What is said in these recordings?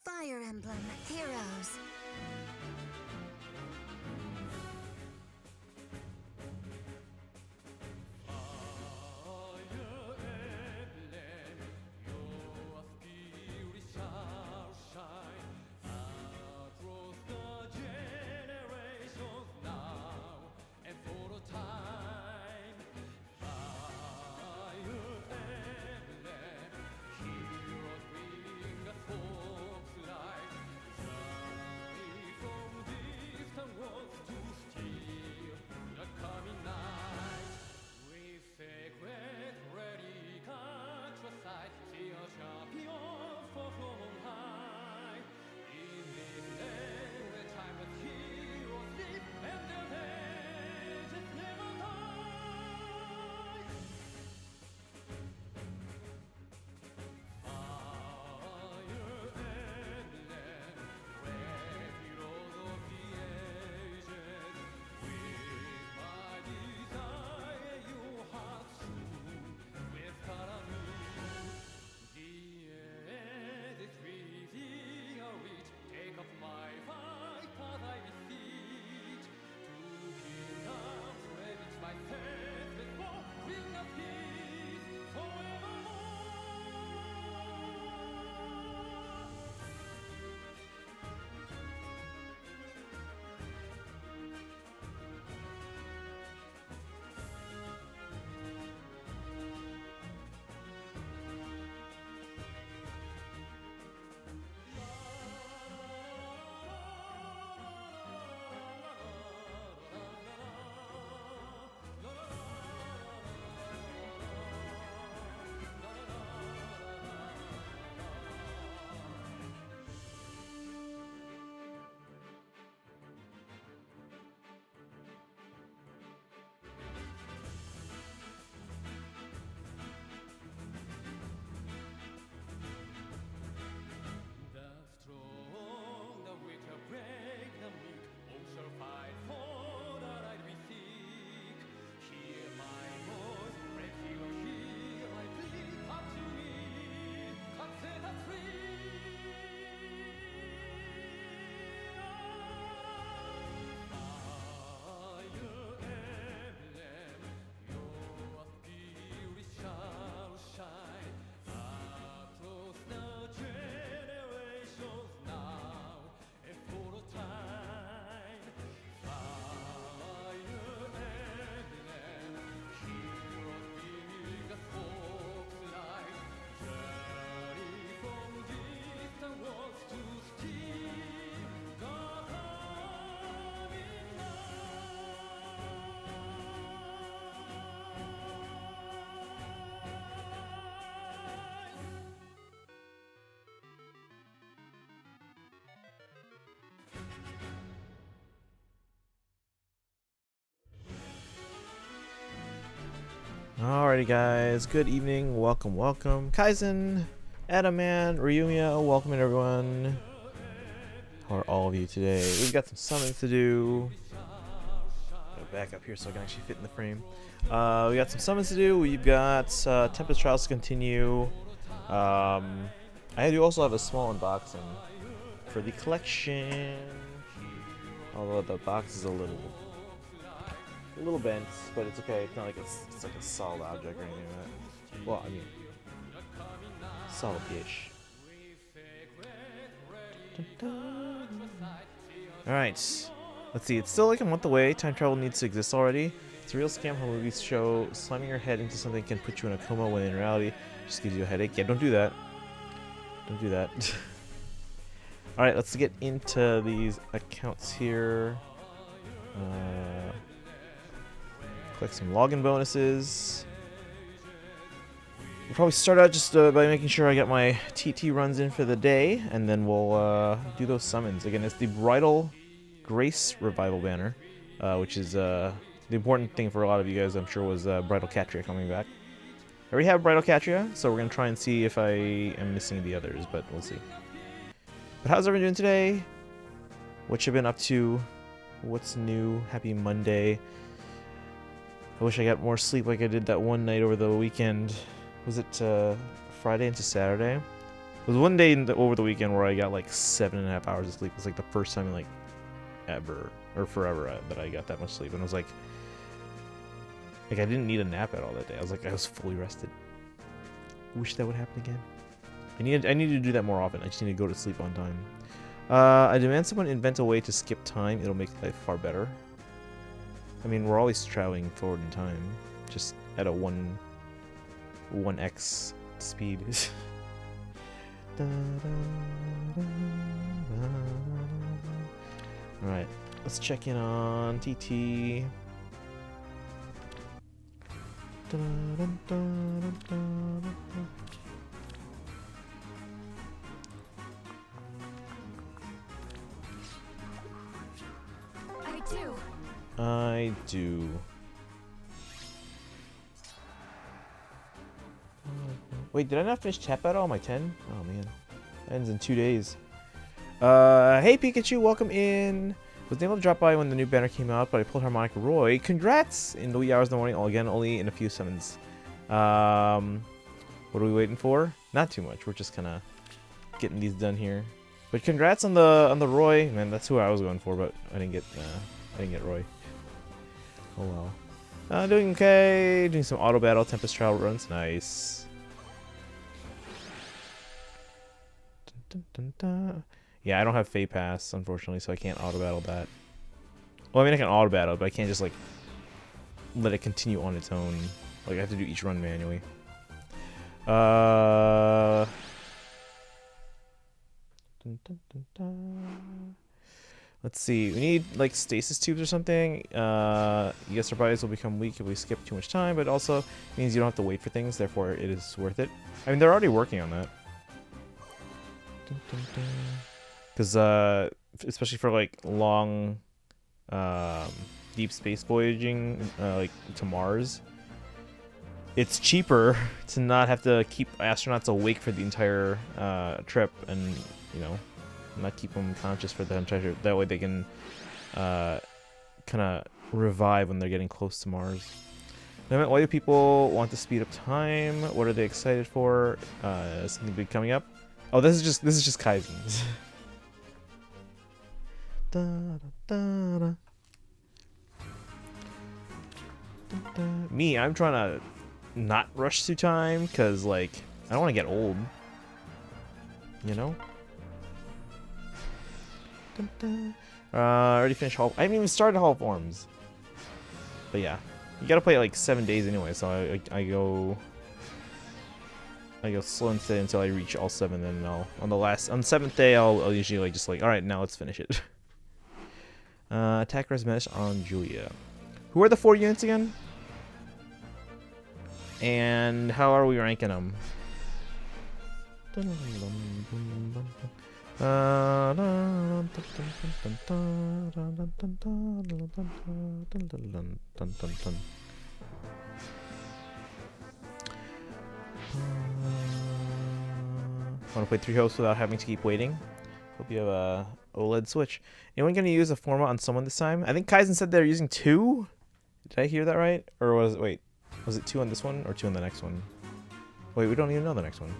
Fire Emblem Heroes. Alrighty guys, good evening, welcome, Kaizen, Adaman, Ryumiya, welcome in everyone. How are all of you today? We've got some summons to do. Go back up here so I can actually fit in the frame. We got some summons to do. We've got Tempest Trials to continue. I do also have a small unboxing for the collection. Although the box is a little bent, but it's okay. It's not like it's like a solid object or anything like that. Well, I mean, solid-ish. Alright, let's see. It's still like a month away. Time travel needs to exist already. It's a real scam how movies show slamming your head into something can put you in a coma when in reality just gives you a headache. Yeah, don't do that. Don't do that. Alright, let's get into these accounts here. Collect some login bonuses. We'll probably start out just by making sure I get my TT runs in for the day, and then we'll do those summons. Again, it's the Bridal Grace Revival banner, which is the important thing for a lot of you guys, I'm sure, was Bridal Catria coming back. I already have Bridal Catria, so we're going to try and see if I am missing the others, but we'll see. But how's everyone doing today? What you been up to? What's new? Happy Monday. I wish I got more sleep like I did that one night over the weekend. Was it Friday into Saturday? was one day over the weekend where I got like 7.5 hours of sleep. It's like the first time in like ever or forever that I got that much sleep, and I was like I didn't need a nap at all that day. I was fully rested. Wish that would happen again. I need to do that more often. I just need to go to sleep on time. I demand someone invent a way to skip time. It'll make life far better. I mean, we're always traveling forward in time, just at a 1x speed. Alright, let's check in on TT. I do. Wait, did I not finish Tap Battle on my 10? Oh man. That ends in 2 days. Hey Pikachu, welcome in. Was able to drop by when the new banner came out, but I pulled Harmonica Roy. Congrats! In the wee hours in the morning, again, only in a few summons. What are we waiting for? Not too much. We're just kinda getting these done here. But congrats on the Roy. Man, that's who I was going for, but I didn't get Roy. Oh well. Doing okay. Doing some auto battle, Tempest trial runs. Nice. Dun, dun, dun, dun. Yeah, I don't have Fey Pass, unfortunately, so I can't auto battle that. Well, I mean, I can auto battle, but I can't just like let it continue on its own. Like I have to do each run manually. Dun, dun, dun, dun. Let's see. We need like stasis tubes or something. Yes, our bodies will become weak if we skip too much time, but also means you don't have to wait for things. Therefore, it is worth it. I mean, they're already working on that. Because especially for like long, deep space voyaging, like to Mars, it's cheaper to not have to keep astronauts awake for the entire trip, and you know, not keep them conscious for the entire trip. That way they can kind of revive when they're getting close to Mars. Why do people want to speed up time? What are they excited for? Something big coming up? Oh, this is just Kaizen. Da, da, da, da. Me, I'm trying to not rush through time because, like, I don't want to get old. You know? Already finished Hall. I haven't even started Hall of Forms. But yeah, you gotta play it like 7 days anyway. So I go slow and steady until I reach all 7. Then on the 7th day I'll usually like just like, all right, now let's finish it. Attack Res Mesh on Julia. Who are the 4 units again? And how are we ranking them? Want to play 3 hosts without having to keep waiting? Hope you have a OLED Switch. Anyone gonna use a Forma on someone this time? I think Kaizen said they're using 2. Did I hear that right? Or was it 2 on this one or 2 on the next one? Wait, we don't even know the next one.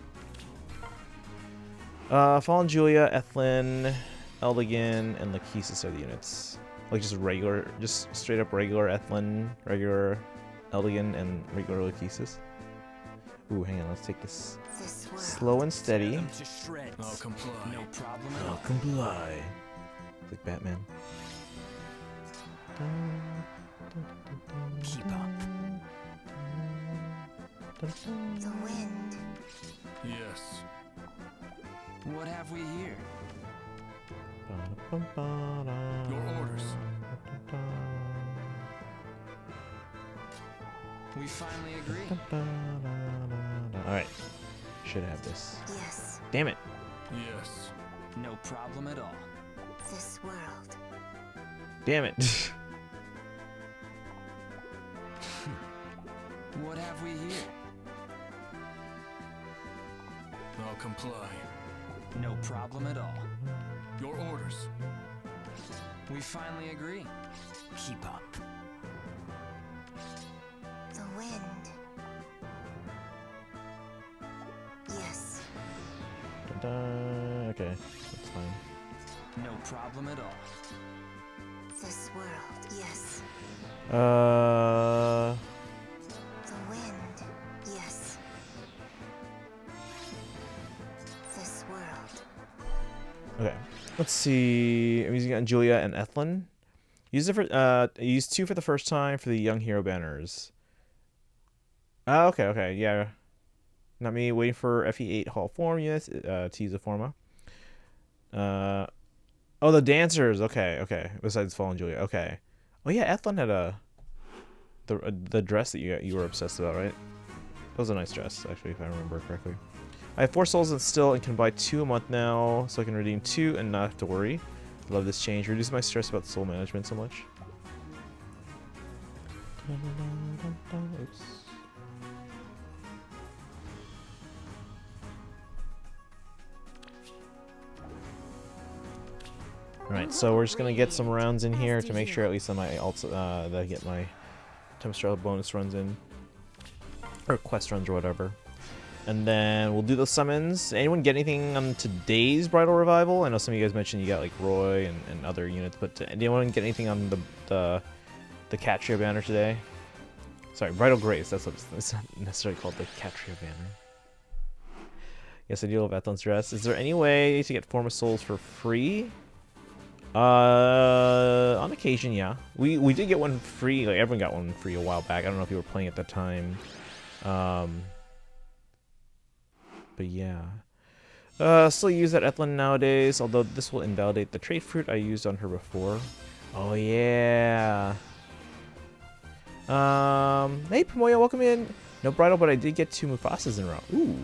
Fallen Julia, Ethlin, Eldigan, and Lachesis are the units. Like just straight up regular Ethlin, regular Eldigan, and regular Lachesis. Ooh, hang on, let's take this slow and steady. I'll comply. No problem. I'll comply. Like Batman. Keep up. The wind. Yes. What have we here? Your orders. We finally agree. Alright. Should have this. Yes. Damn it. Yes. No problem at all. This world. Damn it. What have we here? I'll comply. No problem at all. Your orders. We finally agree. Keep up. The wind. Yes. Okay, that's fine. No problem at all. This world, yes. Uh, The wind, yes. This world. okay. Let's see. I'm using it on Julia and Ethlyn. Use it for use 2 for the first time for the young hero banners. Oh, okay, yeah. Not me waiting for FE8 Hall form units to use a forma. Oh, the dancers. Okay. Besides Fall and Julia. Okay. Oh yeah, Ethlyn had the dress that you were obsessed about, right? That was a nice dress, actually, if I remember correctly. I have 4 souls and still and can buy 2 a month now, so I can redeem 2 and not have to worry. Love this change. Reduces my stress about soul management so much. Oops. Alright, so we're just gonna get some rounds in here to make sure at least on my alts that I get my Tempest bonus runs in. Or quest runs or whatever. And then we'll do those summons. Anyone get anything on today's Bridal Revival? I know some of you guys mentioned you got like Roy and other units, but did anyone get anything on the Catria banner today? Sorry, Bridal Grace, that's what it's not necessarily called the Catria banner. Yes, I do love Ethlyn's dress. Is there any way to get Form of Souls for free? On occasion, yeah. We did get one free, like everyone got one free a while back. I don't know if you were playing at the time. But yeah. Still use that Ethlyn nowadays, although this will invalidate the trait fruit I used on her before. Oh yeah. Hey Pamoya, welcome in. No Bridal, but I did get 2 Mufasas in a row. Ooh.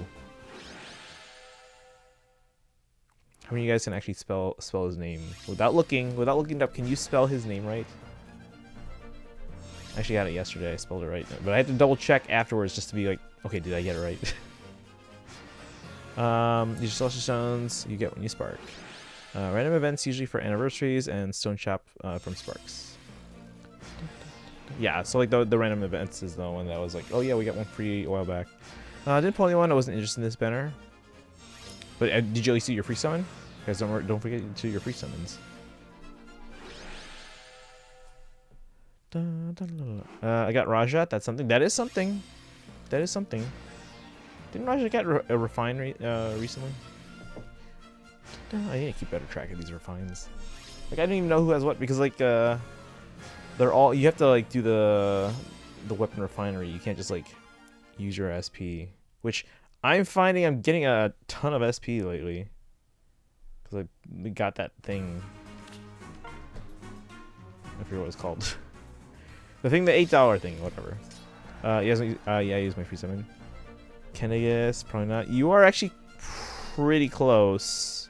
How many of you guys can actually spell his name without looking it up? Can you spell his name right? I actually got it yesterday. I spelled it right, but I had to double check afterwards just to be like, okay, did I get it right? These are Celestial Stones you get when you spark. Random events usually for anniversaries and Stone Shop from Sparks. Yeah, so like the random events is the one that was like, oh yeah, we got one free a while back. Didn't pull anyone. I wasn't interested in this banner. But did you at least do your free summon? Guys, don't forget to do your free summons. I got Rajat. That's something. That is something. That is something. Didn't Rajat get a refine recently? I need to keep better track of these refines. Like I don't even know who has what because like they're all. You have to like do the weapon refinery. You can't just like use your SP, which I'm finding I'm getting a ton of SP lately. Because I got that thing. I forget what it's called. The thing, the $8 thing, whatever. Yeah, I used my free summon. Can I guess? Probably not. You are actually pretty close.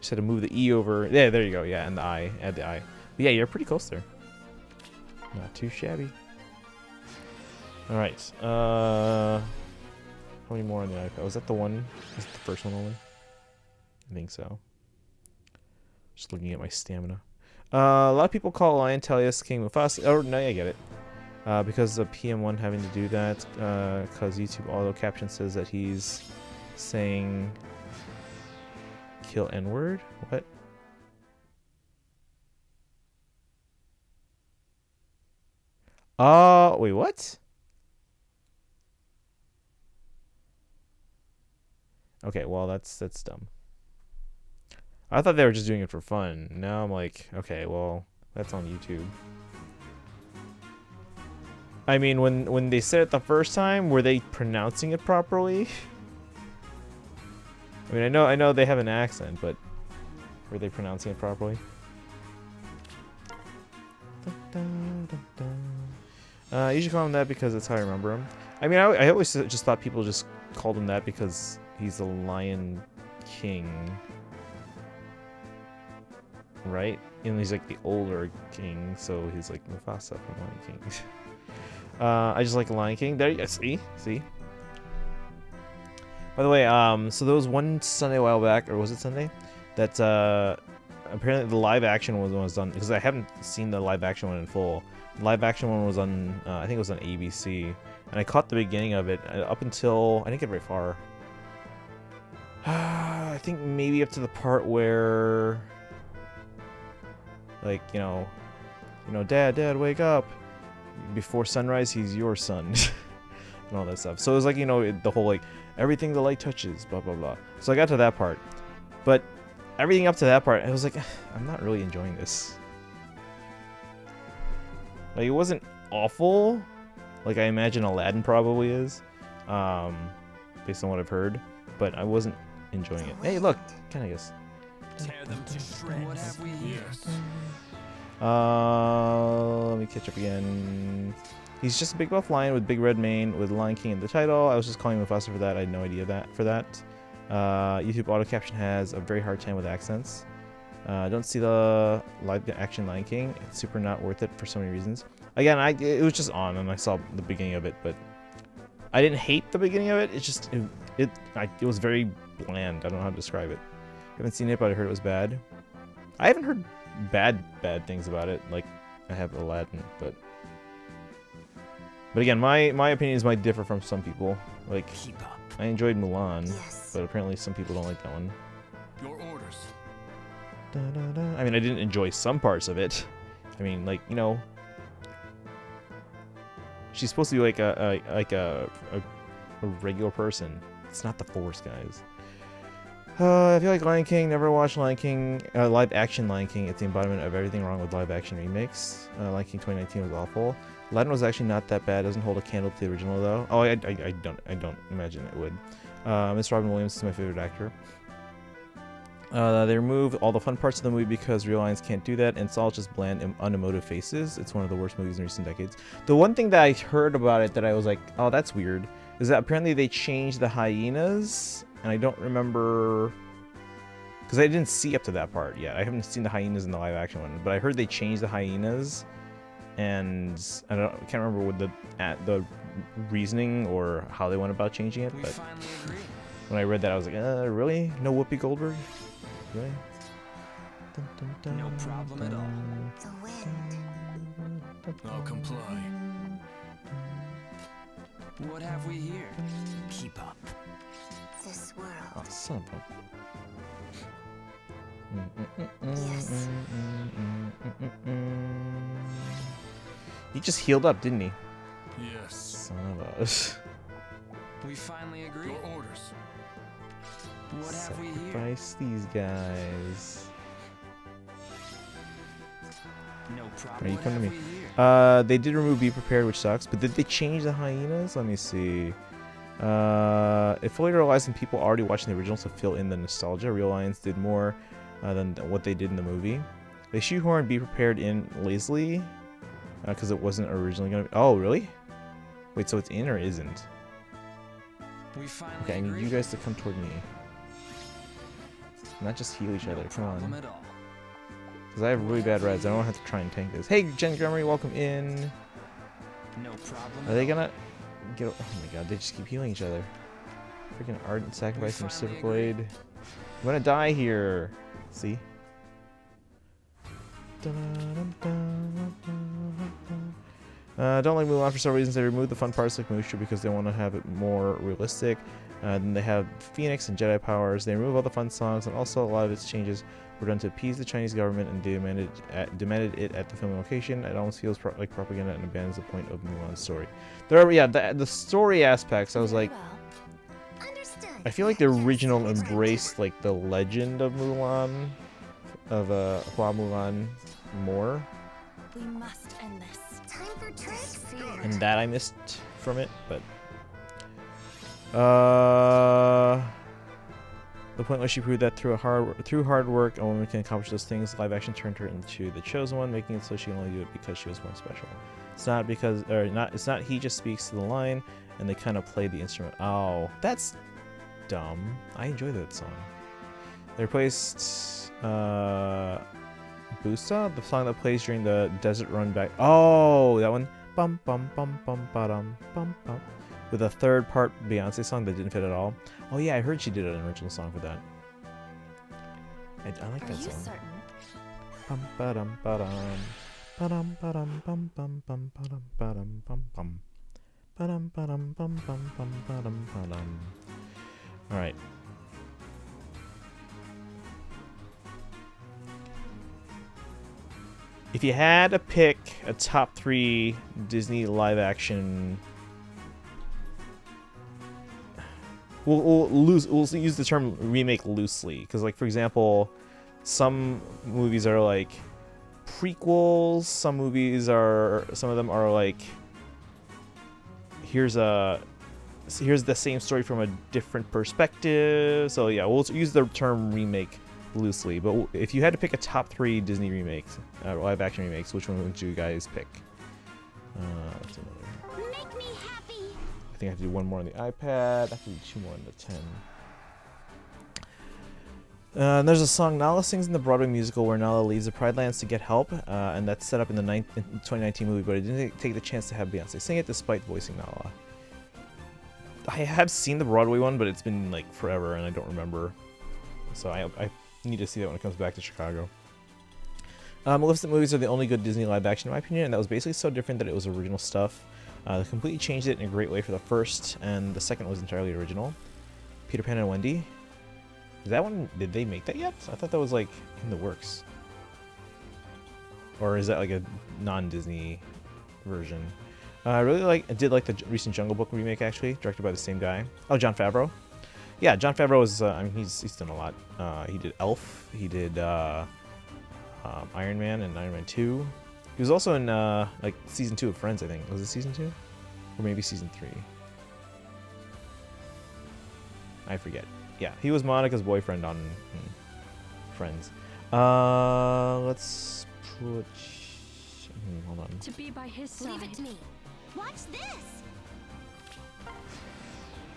Just had to move the E over. Yeah, there you go. Yeah, and the I. Add the I. But yeah, you're pretty close there. Not too shabby. Alright. How many more on the iPad? Was that the one? Was it the first one only? I think so. Just looking at my stamina. A lot of people call Lion Tellius King Mufasa. Oh, no, I get it. Because of PM1 having to do that. Because YouTube auto caption says that he's saying kill N-word? What? Wait, what? Okay, well, that's dumb. I thought they were just doing it for fun. Now I'm like, okay, well, that's on YouTube. I mean, when they said it the first time, were they pronouncing it properly? I mean, I know they have an accent, but were they pronouncing it properly? You should call him that because that's how I remember him. I mean, I always just thought people just called him that because he's the Lion King. Right? And he's like the older king, so he's like Mufasa from Lion King. I just like Lion King. There you go. See? By the way, so there was one Sunday a while back, or was it Sunday? That apparently the live action was done, because I haven't seen the live action one in full. The live action one was on, I think it was on ABC, and I caught the beginning of it up until, I didn't get very far. I think maybe up to the part where, like, Dad, wake up. Before sunrise, he's your son. And all that stuff. So it was like, the whole, like, everything the light touches, blah, blah, blah. So I got to that part. But everything up to that part, I was like, I'm not really enjoying this. Like, it wasn't awful, like I imagine Aladdin probably is, based on what I've heard, but I wasn't enjoying it. Hey, look, can I guess? Tear them to shreds. What have we here? Yes. Let me catch up again. He's just a big buff lion with big red mane with Lion King in the title. I was just calling him Mufasa for that. I had no idea for that. YouTube auto caption has a very hard time with accents. Don't see the live action Lion King. It's super not worth it for so many reasons. Again, it was just on and I saw the beginning of it, but I didn't hate the beginning of it. It's just it was very bland. I don't know how to describe it. I haven't seen it, but I heard it was bad. I haven't heard bad things about it. Like I have Aladdin, but again, my opinions might differ from some people. Like Keep up. I enjoyed Mulan, Yes. but apparently some people don't like that one. Your orders. I mean, I didn't enjoy some parts of it. I mean, like, she's supposed to be like a regular person. It's not the Force, guys. If you like Lion King, never watched Lion King, live action Lion King. It's the embodiment of everything wrong with live action remakes. Lion King 2019 was awful. Aladdin was actually not that bad. Doesn't hold a candle to the original though. Oh, I don't imagine it would. Miss Robin Williams is my favorite actor. They removed all the fun parts of the movie because real lions can't do that, and it's all just bland and unemotive faces. It's one of the worst movies in recent decades. The one thing that I heard about it that I was like, oh, that's weird, is that apparently they changed the hyenas, and I don't remember, because I didn't see up to that part yet. I haven't seen the hyenas in the live action one, but I heard they changed the hyenas, and I can't remember what the reasoning or how they went about changing it. We But finally agree. when I read that, I was like, really? No Whoopi Goldberg? Really? No problem at all. The wind. I'll comply. What have we here? Keep up. This world. Oh, son of a... Yes. He just healed up, didn't he? Yes. Son of a... We finally agree. Your orders. What have we here? Sacrifice these guys. No problem. Are you What coming to have me? we here? They did remove Be Prepared, which sucks, but did they change the hyenas? Let me see. It fully relies on people already watching the original to fill in the nostalgia. Real Lions did more than what they did in the movie. They shoehorned Be Prepared in lazily because it wasn't originally going to be... Oh, really? Wait, so it's in or isn't? We finally Okay, I need agree. you guys to come toward me. Not just heal each No other, come problem on. at all. Because I have really bad reds, I don't have to try and tank this. Hey, Jen Gremory, welcome in. No problem. Are they gonna get... Oh my god, they just keep healing each other. Freaking Ardent Sacrifice and finally Reciprocal Aid. I'm gonna die here. See? Don't like Mulan for several reasons. They removed the fun parts like Mushu because they want to have it more realistic. Then they have Phoenix and Jedi powers. They remove all the fun songs, and also a lot of its changes were done to appease the Chinese government, and demanded it at the film location. It almost feels like propaganda and abandons the point of Mulan's story. The story aspects, I was like, Well, understood. I feel like the Yes, original it's right. embraced like the legend of Mulan, of Hua Mulan more, We must end this. Time for tricks. and that I missed from it. But the point was she proved that through hard work, a woman can accomplish those things. Live action turned her into the chosen one, making it so she can only do it because she was more special. It's not because, or not. It's not. He just speaks to the line, and they kind of play the instrument. Oh, that's dumb. I enjoy that song. They replaced Busa, the song that plays during the desert run back. Oh, that one. Bum bum bum bum ba-dum bum bum. With a third part Beyonce song that didn't fit at all. Oh yeah, I heard she did an original song for that. I like Are that you song. certain? Bum ba-dum ba-dum. Ba-dum ba-dum bum bum bum ba-dum ba-dum bum bum. Ba-dum ba-dum bum bum bum ba-dum ba-dum. Alright. If you had to pick a top 3 Disney live action, we'll use the term remake loosely, because like for example, some movies are like prequels, some of them are like here's the same story from a different perspective. So yeah, we'll use the term remake loosely. But if you had to pick a top 3 Disney remakes, live action remakes, which one would you guys pick? That's another. Make me happy. I think I have to do one more on the iPad. I have to do 2 more on the 10. And there's a song Nala sings in the Broadway musical where Nala leaves the Pride Lands to get help, and that's set up in the 2019 movie, but it didn't take the chance to have Beyonce sing it despite voicing Nala. I have seen the Broadway one, but it's been like forever and I don't remember. So I need to see that when it comes back to Chicago. Maleficent movies are the only good Disney live action in my opinion, and that was basically so different that it was original stuff. They completely changed it in a great way for the first, and the second was entirely original. Peter Pan and Wendy. Is that one, did they make that yet? I thought that was like in the works. Or is that like a non-Disney version? I did like the recent Jungle Book remake actually, directed by the same guy. Oh, Jon Favreau. Yeah, Jon Favreau is, I mean, he's done a lot. He did Elf, he did Iron Man and Iron Man 2. He was also in like season 2 of Friends, I think. Was it season 2? Or maybe season 3? I forget. Yeah, he was Monica's boyfriend on Friends. Let's put... hold on. To be by his side. Leave it to me. Watch this.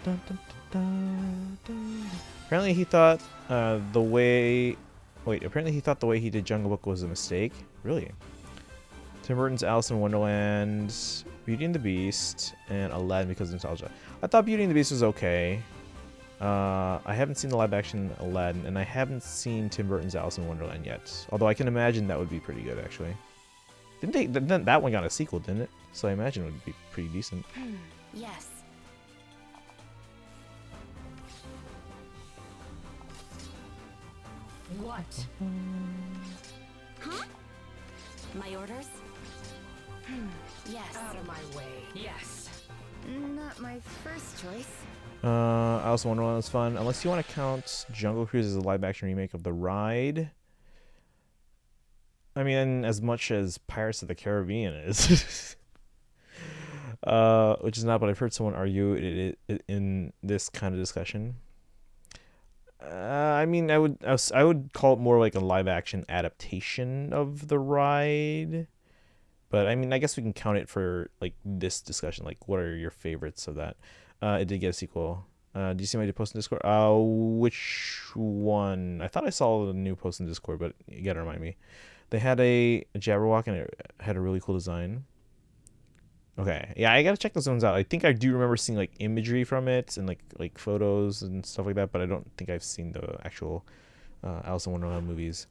Dun, dun, dun, dun. Apparently he thought the way... Wait, apparently he thought the way he did Jungle Book was a mistake? Really? Tim Burton's Alice in Wonderland, Beauty and the Beast, and Aladdin because of nostalgia. I thought Beauty and the Beast was okay. I haven't seen the live-action Aladdin, and I haven't seen Tim Burton's Alice in Wonderland yet. Although I can imagine that would be pretty good, actually. Didn't that one got a sequel, didn't it? So I imagine it would be pretty decent. Yes. What? Huh? My orders? Yes. Out of my way. Yes. Not my first choice. Alice in Wonderland was fun. Unless you want to count Jungle Cruise as a live-action remake of The Ride. I mean, as much as Pirates of the Caribbean is. Which is not, but I've heard someone argue it in this kind of discussion. I mean, I would call it more like a live-action adaptation of The Ride. But, I mean, I guess we can count it for, like, this discussion. Like, what are your favorites of that? It did get a sequel. Do you see my post in Discord? Which one? I thought I saw the new post in Discord, but you gotta remind me. They had a Jabberwock, and it had a really cool design. Okay, yeah, I gotta check those ones out. I think I do remember seeing like imagery from it and like photos and stuff like that, but I don't think I've seen the actual Alice in Wonderland movies.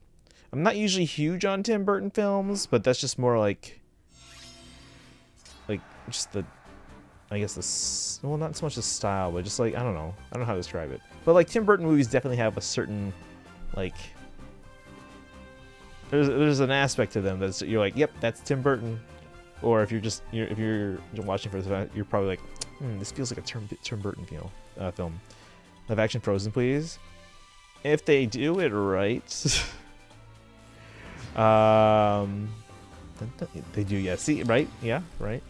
I'm not usually huge on Tim Burton films, but that's just more like just the, I guess the, well, not so much the style, but just like, I don't know how to describe it. But like Tim Burton movies definitely have a certain like, there's an aspect to them that's you're like, yep, that's Tim Burton. Or if you're watching for this, you're probably like, this feels like a Tim Burton film. Live action Frozen, please. If they do it right, they do. Yeah, see, right? Yeah, right.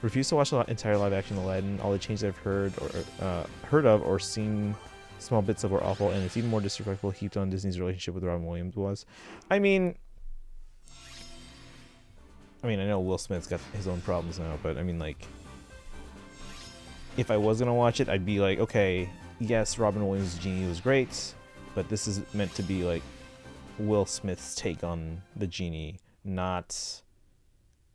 Refuse to watch the entire live action Aladdin. All the changes I've heard of or seen small bits of were awful, and it's even more disrespectful heaped on Disney's relationship with Robin Williams was. I mean, I know Will Smith's got his own problems now, but I mean, like, if I was gonna watch it, I'd be like, okay, yes, Robin Williams' Genie was great, but this is meant to be like Will Smith's take on the Genie, not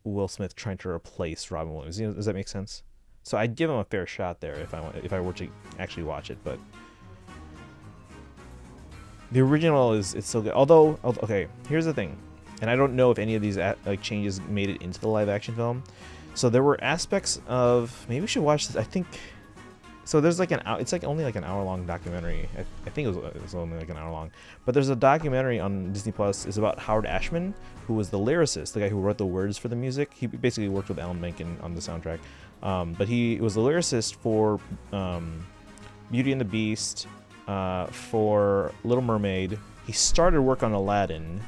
Will Smith trying to replace Robin Williams. You know, does that make sense? So I'd give him a fair shot there if I were to actually watch it, but the original it's so good. Although, okay, here's the thing. And I don't know if any of these like changes made it into the live action film. So there were aspects of, maybe we should watch this. I think So there's like it's like only like an hour-long documentary. I think it was only like an hour long. But there's a documentary on Disney Plus. It's about Howard Ashman, who was the lyricist, the guy who wrote the words for the music. He basically worked with Alan Menken on the soundtrack. But he was the lyricist for Beauty and the Beast, for Little Mermaid. He started work on Aladdin.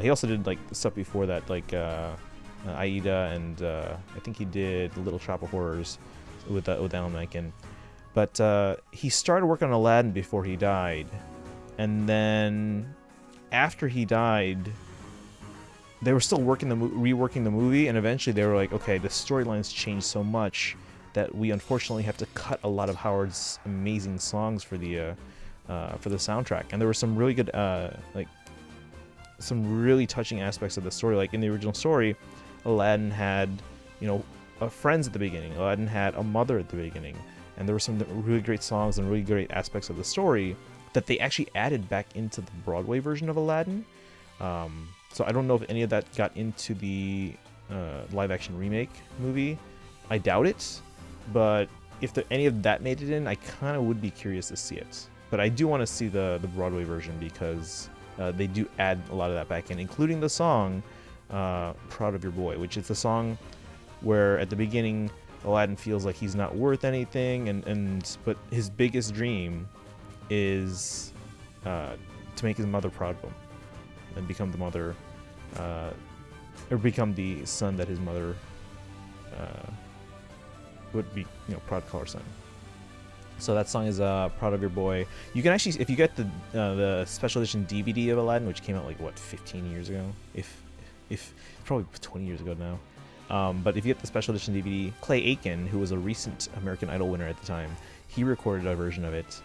He also did like stuff before that, like Aida, and I think he did Little Shop of Horrors with Alan Menken. But he started working on Aladdin before he died, and then after he died, they were still reworking the movie, and eventually they were like, okay, the storylines changed so much that we unfortunately have to cut a lot of Howard's amazing songs for the soundtrack. And there were some really good, like some really touching aspects of the story. Like in the original story, Aladdin had, friends at the beginning. Aladdin had a mother at the beginning. And there were some really great songs and really great aspects of the story that they actually added back into the Broadway version of Aladdin. So I don't know if any of that got into the live-action remake movie. I doubt it. But if any of that made it in, I kind of would be curious to see it. But I do want to see the Broadway version because they do add a lot of that back in, including the song Proud of Your Boy, which is the song where at the beginning Aladdin feels like he's not worth anything, but his biggest dream is to make his mother proud of him and become the mother, or become the son that his mother would be, proud to call her son. So that song is "Proud of Your Boy." You can actually, if you get the special edition DVD of Aladdin, which came out like 15 years ago, if probably 20 years ago now. But if you get the special edition DVD, Clay Aiken, who was a recent American Idol winner at the time, he recorded a version of it.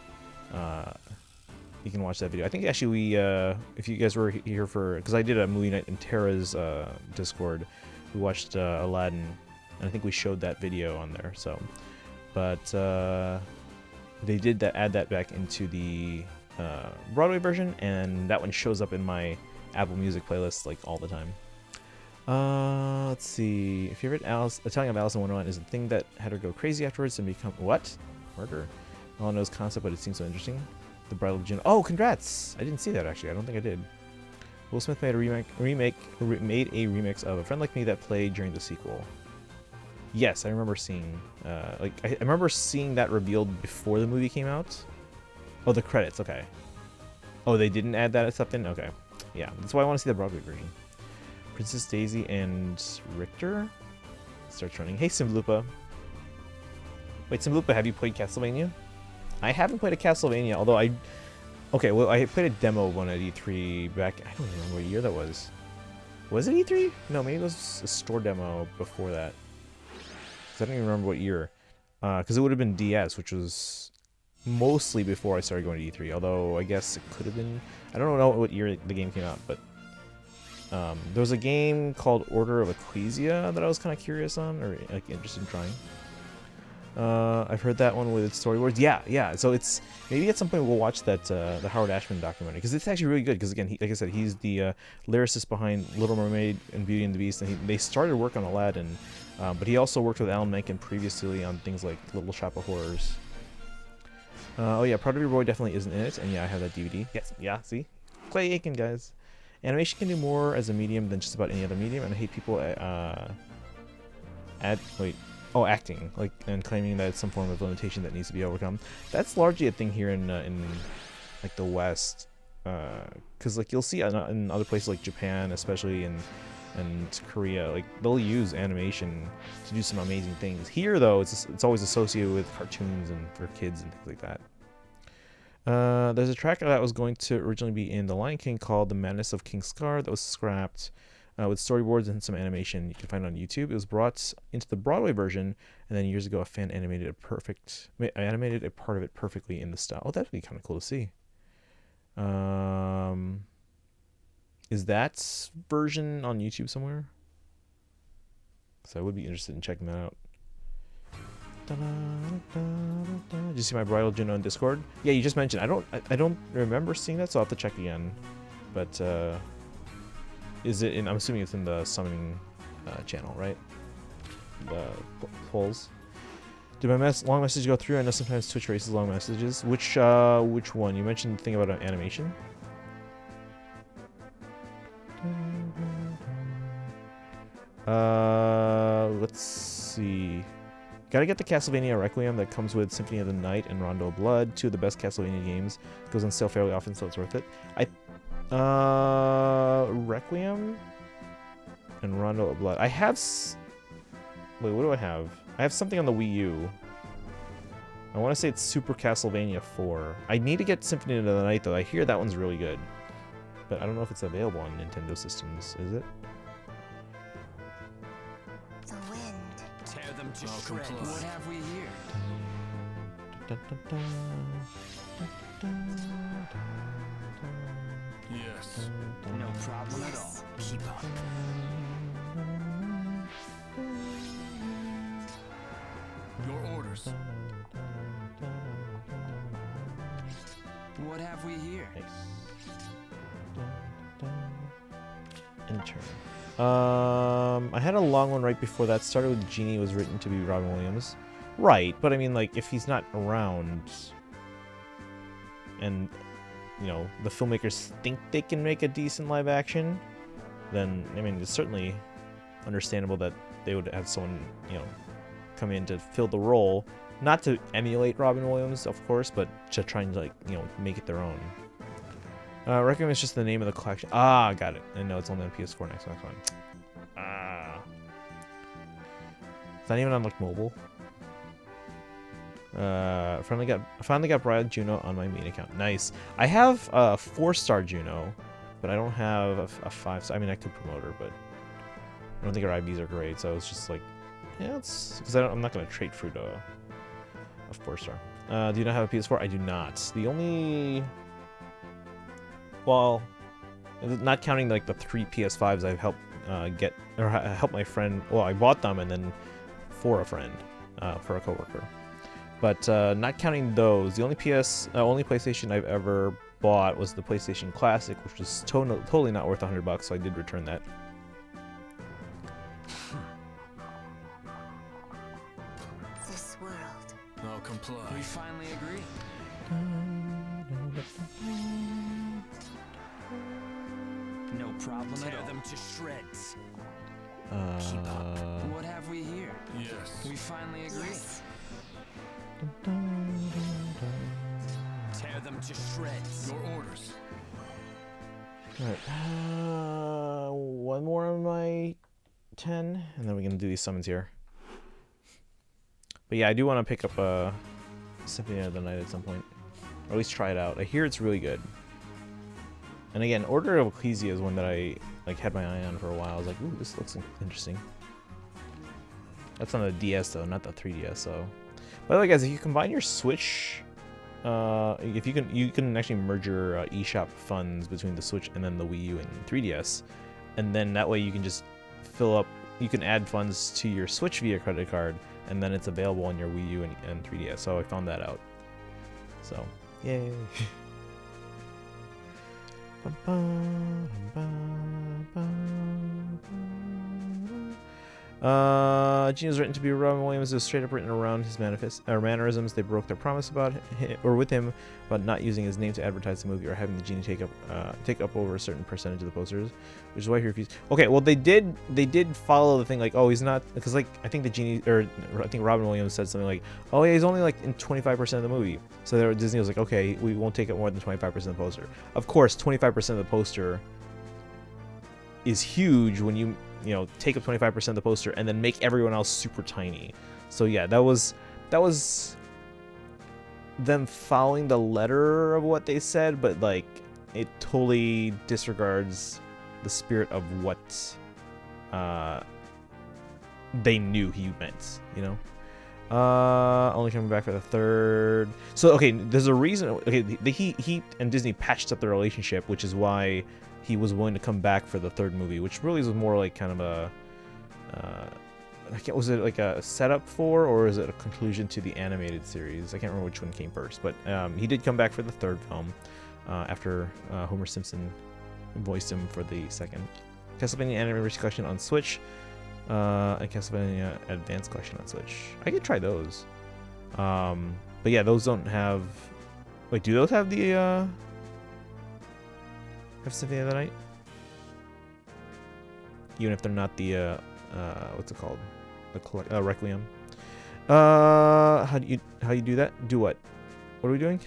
You can watch that video. I think actually if you guys were here because I did a movie night in Tara's Discord, we watched Aladdin, and I think we showed that video on there. So, but they did add that back into the Broadway version, and that one shows up in my Apple Music playlist like all the time. Let's see. Favorite Telling of Alice in Wonderland is the thing that had her go crazy afterwards and become what? Murder. All I know is concept, but it seems so interesting. The Bridal Gin. Oh, congrats! I didn't see that actually. I don't think I did. Will Smith made a remix of A Friend Like Me that played during the sequel. Yes, I remember seeing. I remember seeing that revealed before the movie came out. Oh, the credits. Okay. Oh, they didn't add that stuff in. Okay. Yeah, that's why I want to see the Broadway version. Princess Daisy and Richter starts running. Hey, Simlupa. Wait, Simlupa, have you played Castlevania? I haven't played a Castlevania, although I played a demo of one at E3 back. I don't remember what year that was. Was it E3? No, maybe it was a store demo before that. I don't even remember what year. Because it would have been DS, which was mostly before I started going to E3. Although I guess it could have been. I don't know what year the game came out, but. There was a game called Order of Ecclesia that I was kind of curious on, or like interested in trying. I've heard that one with storyboards. Yeah. So maybe at some point we'll watch that the Howard Ashman documentary, because it's actually really good. Because again, like I said, he's the lyricist behind Little Mermaid and Beauty and the Beast, and they started work on Aladdin, but he also worked with Alan Menken previously on things like Little Shop of Horrors. Oh yeah, Proud of Your Boy definitely isn't in it, and yeah, I have that DVD. Yes, yeah, see, Clay Aiken, guys. Animation can do more as a medium than just about any other medium, and I hate people acting and claiming that it's some form of limitation that needs to be overcome. That's largely a thing here in like the West, because like you'll see in other places like Japan, especially and Korea, like they'll use animation to do some amazing things. Here though, it's always associated with cartoons and for kids and things like that. There's a track that was going to originally be in The Lion King called The Madness of King Scar that was scrapped with storyboards and some animation. You can find it on YouTube. It was brought into the Broadway version, and then years ago a fan animated a part of it perfectly in the style. Oh, that'd be kind of cool to see. Is that version on YouTube somewhere? So I would be interested in checking that out. Did you see my Bridal Gin on Discord? Yeah, you just mentioned. I don't remember seeing that, so I'll have to check again. But is it in? I'm assuming it's in the summoning channel, right? The polls. Did my long message go through? I know sometimes Twitch erases long messages. Which one? You mentioned the thing about animation. Let's see. Gotta get the Castlevania Requiem that comes with Symphony of the Night and Rondo of Blood, two of the best Castlevania games. Goes on sale fairly often, so it's worth it. Requiem and Rondo of Blood. I have. Wait, what do I have? I have something on the Wii U. I want to say it's Super Castlevania 4. I need to get Symphony of the Night though. I hear that one's really good, but I don't know if it's available on Nintendo systems. Is it? The wind. Tear them to I'll shreds. comply. What have we here? Yes. No problem at all. Keep up. Your orders. What have we here? Enter. I had a long one right before that. Started with Genie was written to be Robin Williams. Right, but I mean, like, if he's not around, and, you know, the filmmakers think they can make a decent live action, then, I mean, it's certainly understandable that they would have someone, you know, come in to fill the role. Not to emulate Robin Williams, of course, but to try and, like, you know, make it their own. Requiem is just the name of the collection. Ah, got it. And no, it's only on PS4 and Xbox One. Ah. It's not even on, like, mobile. Finally got Bridal Juno on my main account. Nice. I have a 4-star Juno, but I don't have a 5-star. I mean, I could promote her, but I don't think her IBs are great. So it's just like, yeah, it's because I'm not gonna trade fruit a 4-star. Do you not have a PS4? I do not. The only, well, not counting like the 3 PS5s I've helped get or help my friend. Well, I bought them and then for a friend, for a coworker. But not counting those, the only PlayStation I've ever bought was the PlayStation Classic, which was totally not worth $100, so I did return that. This world. I'll comply. We finally agree. No problem at all. Tear them to shreds. Keep up. What have we here? Yes. We finally agree. Yes. Tear them to shreds. Your orders. Alright, one more on my 10, and then we can do these summons here. But yeah, I do want to pick up Symphony of the Night at some point. Or at least try it out. I hear it's really good. And again, Order of Ecclesia is one that I like had my eye on for a while. I was like, ooh, this looks interesting. That's on the DS though, not the 3DS. So, by the way, guys, if you combine your Switch, if you can actually merge your eShop funds between the Switch and then the Wii U and 3DS, and then that way you can just fill up. You can add funds to your Switch via credit card, and then it's available on your Wii U and 3DS. So I found that out. So, yay. Gene was written to be Robin Williams. It was straight up written around his mannerisms. They broke their promise about him, or with him, about not using his name to advertise the movie or having the genie take up over a certain percentage of the posters, which is why he refused. Okay, well they did follow the thing like, oh, he's not, because like I think the genie, or I think Robin Williams said something like, oh yeah, he's only like in 25% of the movie. So Disney was like, okay, we won't take up more than 25% of the poster. Of course, 25% of the poster is huge when you take up 25% of the poster and then make everyone else super tiny. So yeah, that was them following the letter of what they said, but like it totally disregards the spirit of what they knew he meant, only coming back for the third. So okay, there's a reason. Okay, he and Disney patched up the relationship, which is why he was willing to come back for the third movie, which really was more like kind of a was it like a setup for, or is it a conclusion to the animated series? I can't remember which one came first, but he did come back for the third film after Homer Simpson voiced him for the second. Castlevania Animated Collection on Switch and Castlevania Advanced Collection on Switch. I could try those. But yeah, those don't have. Wait, do those have the have Symphony of the Night? Even if they're not the what's it called? The Requiem. How do you do that? Do what? What are we doing?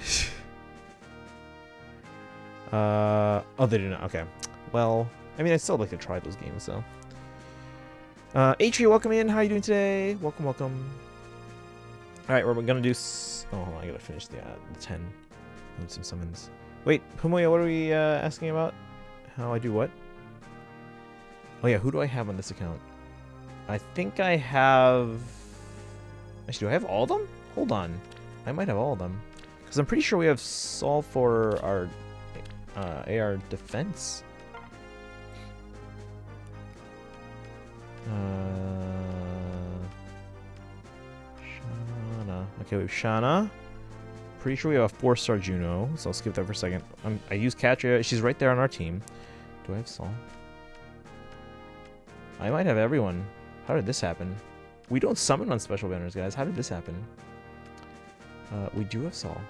Oh, they do not. Okay. Well, I mean, I still like to try those games, so. Atri, welcome in. How are you doing today? Welcome, welcome. All right, we're gonna do. Oh, hold on, I gotta finish the 10. Load some summons. Wait, Pumoya, what are we asking about? How I do what? Oh yeah, who do I have on this account? I think I have. Actually, do I have all of them? Hold on, I might have all of them, because I'm pretty sure we have Sol for our AR defense. Shana. Okay, we have Shana. Pretty sure we have a 4-star Juno, so I'll skip that for a second. I use Katria. She's right there on our team. Do I have Sol? I might have everyone. How did this happen? We don't summon on special banners, guys. How did this happen? We do have Sol.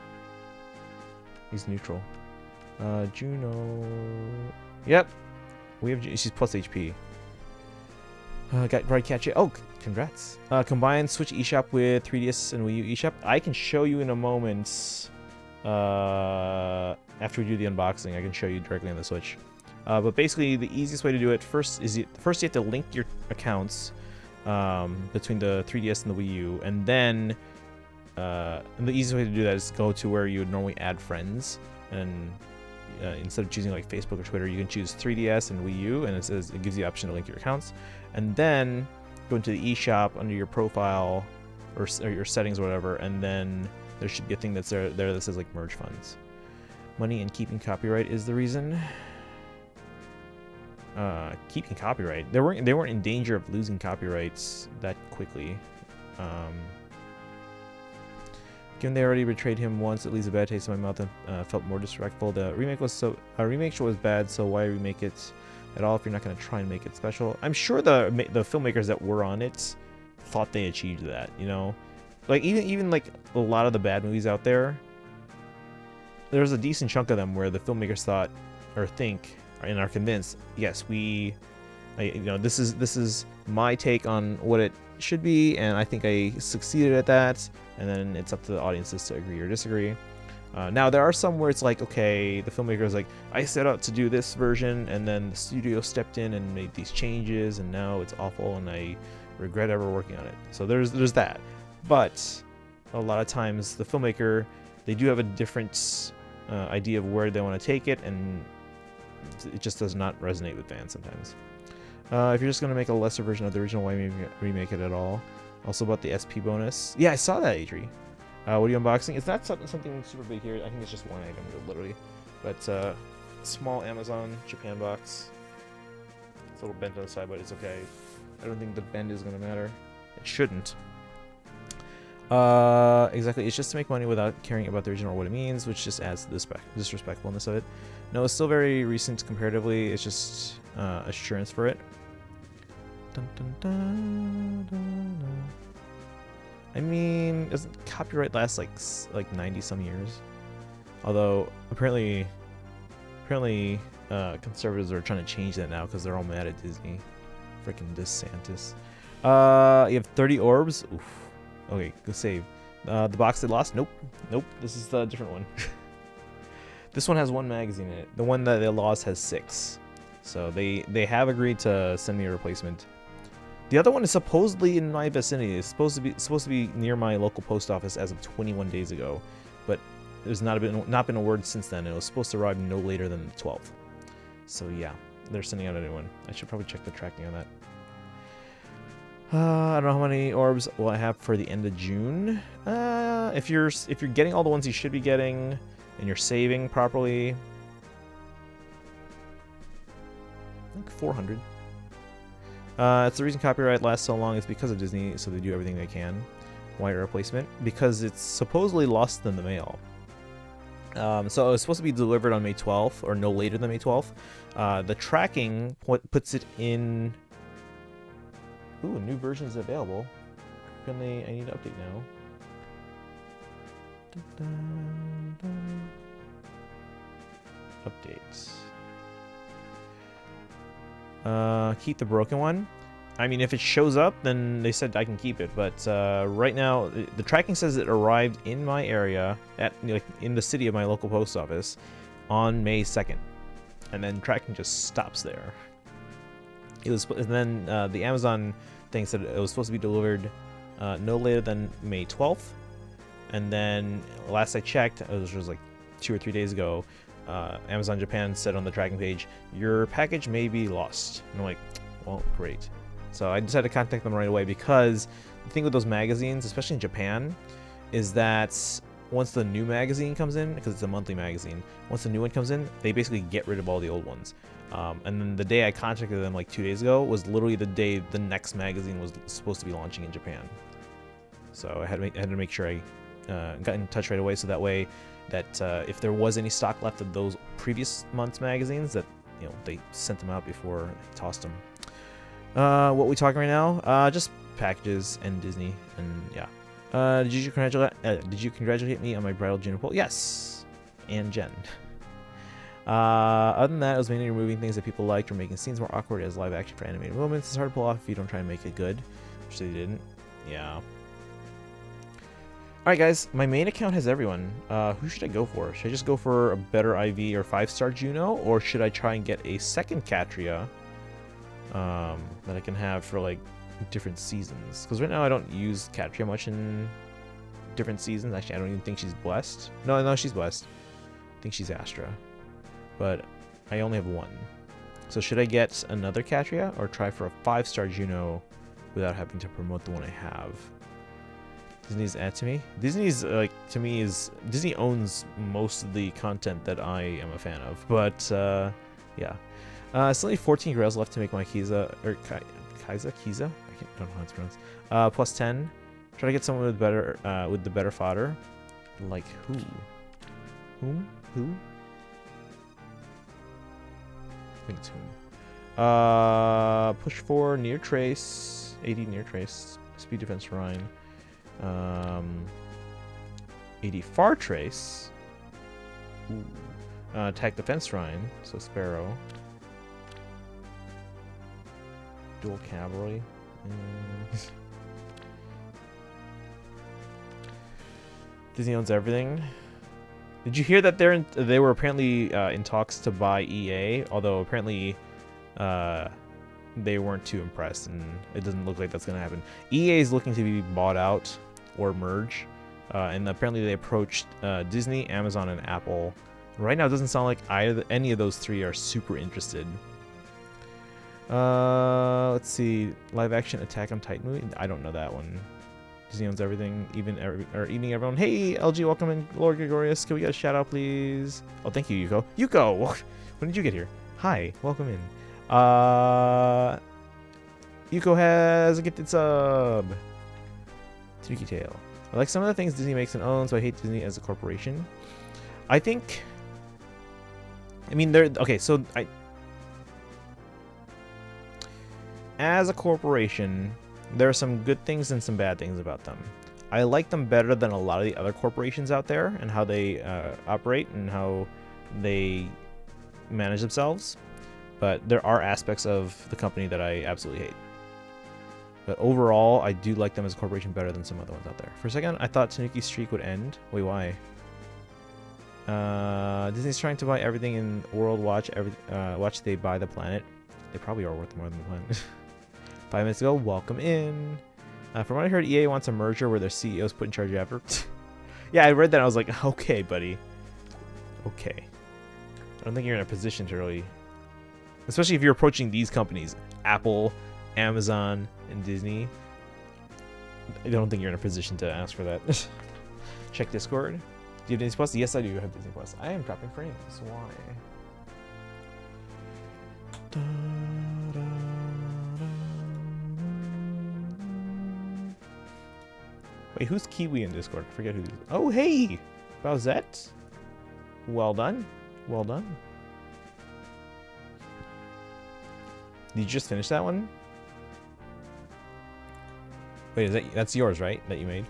He's neutral. Juno. Yep. We have. She's plus HP. Got right catch it. Oh, congrats. Combine Switch eShop with 3DS and Wii U eShop. I can show you in a moment. After we do the unboxing, I can show you directly on the Switch. But basically, the easiest way to do it first you have to link your accounts between the 3DS and the Wii U, and then the easiest way to do that is go to where you would normally add friends, and instead of choosing like Facebook or Twitter, you can choose 3DS and Wii U, and it gives you the option to link your accounts, and then go into the eShop under your profile or your settings or whatever, and then there should be a thing that's there that says like merge funds. Money and keeping copyright is the reason. Keeping copyright. They weren't in danger of losing copyrights that quickly. Given they already betrayed him once, it leaves a bad taste in my mouth and felt more disrespectful. The remake was remake was bad, so why remake it at all if you're not going to try and make it special? I'm sure the filmmakers that were on it thought they achieved that, you know? Like even like a lot of the bad movies out there, there's a decent chunk of them where the filmmakers thought or think and are convinced, yes, this is my take on what it should be, and I think I succeeded at that, and then it's up to the audiences to agree or disagree. Now there are some where it's like, okay, the filmmaker is like, I set out to do this version, and then the studio stepped in and made these changes, and now it's awful, and I regret ever working on it. So there's that. But a lot of times the filmmaker, they do have a different idea of where they want to take it, and it just does not resonate with fans sometimes. If you're just going to make a lesser version of the original, why remake it at all? Also about the SP bonus. Yeah, I saw that, Adri. What are you unboxing? It's not something super big here. I think it's just one item, literally. But small Amazon Japan box. It's a little bent on the side, but it's okay. I don't think the bend is going to matter. It shouldn't. Exactly. It's just to make money without caring about the original or what it means, which just adds to the disrespectfulness of it. No, it's still very recent comparatively. It's just assurance for it. Dun, dun, dun, dun, dun. I mean, doesn't copyright last like 90 some years? Although apparently conservatives are trying to change that now because they're all mad at Disney. Freaking DeSantis. You have 30 orbs. Oof. Okay, go save. The box they lost? Nope. This is the different one. This one has 1 magazine in it. The one that they lost has 6. So they have agreed to send me a replacement. The other one is supposedly in my vicinity. It's supposed to be near my local post office as of 21 days ago, but there's not been a word since then. It was supposed to arrive no later than the 12th. So yeah, they're sending out a new one. I should probably check the tracking on that. I don't know how many orbs will I have for the end of June. If you're getting all the ones you should be getting and you're saving properly, like 400. It's the reason copyright lasts so long is because of Disney, so they do everything they can. Why a replacement? Because it's supposedly lost in the mail. So it was supposed to be delivered on May 12th, or no later than May 12th. The tracking puts it in... Ooh, new version is available. Apparently, I need to update now. Updates. Keep the broken one. I mean, if it shows up, then they said I can keep it. But right now, the tracking says it arrived in my area, in the city of my local post office, on May 2nd, and then tracking just stops there. It was, and then the Amazon thing said it was supposed to be delivered no later than May 12th, and then last I checked, which was like 2 or 3 days ago, Amazon Japan said on the tracking page, your package may be lost. And I'm like, well, great. So I decided to contact them right away, because the thing with those magazines, especially in Japan, is that once the new magazine comes in, because it's a monthly magazine, once the new one comes in, they basically get rid of all the old ones. And then the day I contacted them like 2 days ago was literally the day the next magazine was supposed to be launching in Japan. So I had to make sure I got in touch right away, so that way that if there was any stock left of those previous month's magazines, that they sent them out before I tossed them. What we talking right now? Just packages and Disney, and yeah. Did you congratulate me on my bridal June poll? Yes, and Jen. Other than that, it was mainly removing things that people liked or making scenes more awkward as live action for animated moments. It's hard to pull off if you don't try and make it good, which they didn't. Yeah. Alright guys, my main account has everyone. Who should I go for? Should I just go for a better IV or 5-star Juno, or should I try and get a second Katria that I can have for like different seasons? Because right now I don't use Katria much in different seasons. Actually, I don't even think she's blessed. No, she's blessed. I think she's Astra. But I only have one. So should I get another Katria or try for a 5-star Juno without having to promote the one I have? Disney's add to me. Disney's to me is Disney owns most of the content that I am a fan of. But yeah, still need 14 grails left to make my Kiza or Kiza. I don't know how it's pronounced. Plus 10. Try to get someone with better with the better fodder. Like who? Who? I think it's whom. Push 4 near trace. 80 near trace. Speed defense Rhine. 80 far trace. Ooh. Attack defense Rhine. So Sparrow. Dual cavalry. Disney owns everything. Did you hear that they were apparently in talks to buy EA? Although apparently they weren't too impressed, and it doesn't look like that's going to happen. EA is looking to be bought out or merge, and apparently they approached Disney, Amazon, and Apple. Right now, it doesn't sound like any of those three are super interested. Let's see, live action Attack on Titan movie. I don't know that one. Disney owns everything, evening everyone. Hey, LG, welcome in. Lord Gregorius, can we get a shout out, please? Oh, thank you, Yuko. Yuko, when did you get here? Hi, welcome in. Yuko has a gifted sub. Tanuki Tail. I like some of the things Disney makes and owns, but I hate Disney as a corporation. I mean, they're okay. So as a corporation, there are some good things and some bad things about them. I like them better than a lot of the other corporations out there and how they operate and how they manage themselves. But there are aspects of the company that I absolutely hate. But overall, I do like them as a corporation better than some other ones out there. For a second, I thought Tanuki's streak would end. Wait, why? Disney's trying to buy everything in World Watch. Watch they buy the planet. They probably are worth more than the planet. 5 minutes ago, welcome in. From what I heard, EA wants a merger where their CEO's put in charge of effort. Yeah, I read that and I was like, okay, buddy. Okay. I don't think you're in a position to really... Especially if you're approaching these companies, Apple, Amazon, and Disney. I don't think you're in a position to ask for that. Check Discord. Do you have Disney Plus? Yes, I do have Disney Plus. I am dropping frames. Why? Wait, who's Kiwi in Discord? I forget who. Oh, hey! Bowsette. Well done. Well done. Did you just finish that one? Wait, that's yours, right? That you made?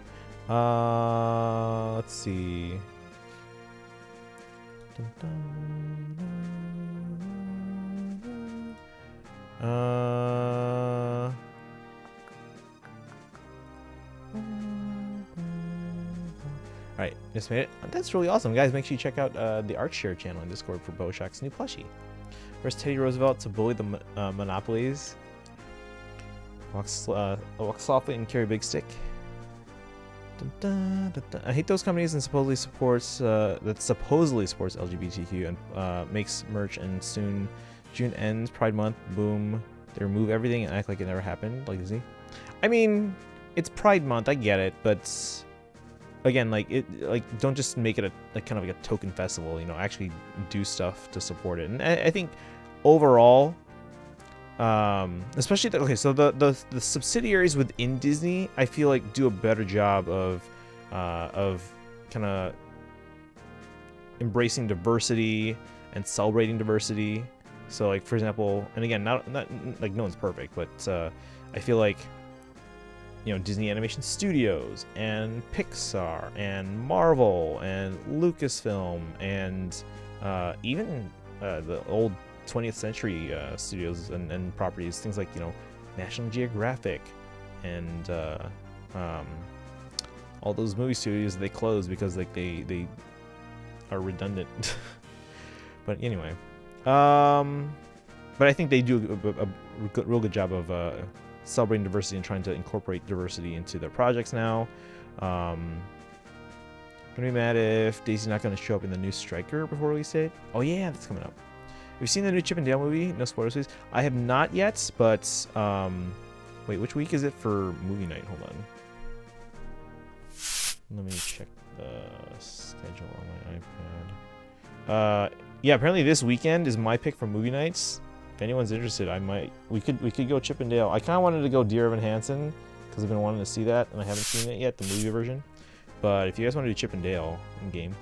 Let's see. Dun, dun, dun. Alright, just made it. That's really awesome, guys. Make sure you check out the ArtShare channel in Discord for Bowshock's new plushie. First Teddy Roosevelt to bully the Monopolies. Walk softly and carry big stick. Dun, dun, dun, dun. I hate those companies and supposedly supports LGBTQ and makes merch, and soon June ends, Pride Month, boom, they remove everything and act like it never happened, like Disney. I mean, it's Pride Month, I get it, but again, don't just make it a kind of like a token festival, you know, actually do stuff to support it. And I think overall, especially the subsidiaries within Disney, I feel like do a better job of kind of embracing diversity and celebrating diversity. So like, for example, and again, not like no one's perfect, but I feel like, you know, Disney Animation Studios and Pixar and Marvel and Lucasfilm and even the old 20th century studios and properties, things like, you know, National Geographic and all those movie studios they closed because like they are redundant. But anyway, but I think they do a real good job of celebrating diversity and trying to incorporate diversity into their projects now. Gonna be mad if Daisy's not gonna show up in the new Striker before release date. Oh yeah, that's coming up. Have you seen the new Chip and Dale movie? No spoilers, please. I have not yet, but wait, which week is it for movie night? Hold on. Let me check the schedule on my iPad. Yeah, apparently this weekend is my pick for movie nights. If anyone's interested, we could go Chip and Dale. I kind of wanted to go Dear Evan Hansen because I've been wanting to see that and I haven't seen it yet, the movie version. But if you guys want to do Chip and Dale, I'm game.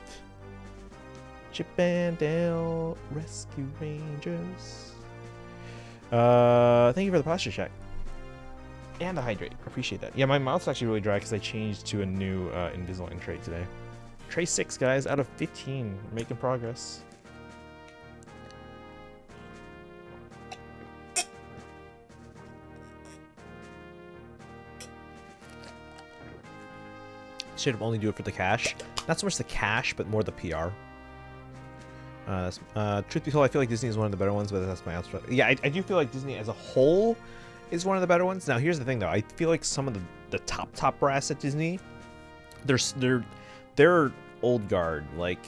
Chip and Dale Rescue Rangers. Thank you for the posture check. And the hydrate. Appreciate that. Yeah, my mouth's actually really dry because I changed to a new Invisalign tray today. Tray 6, guys, out of 15. We're making progress. Should have only do it for the cash. Not so much the cash, but more the PR. Truth be told, I feel like Disney is one of the better ones, but that's my answer. Yeah, I do feel like Disney as a whole is one of the better ones. Now, here's the thing, though. I feel like some of the top brass at Disney, they're old guard. Like,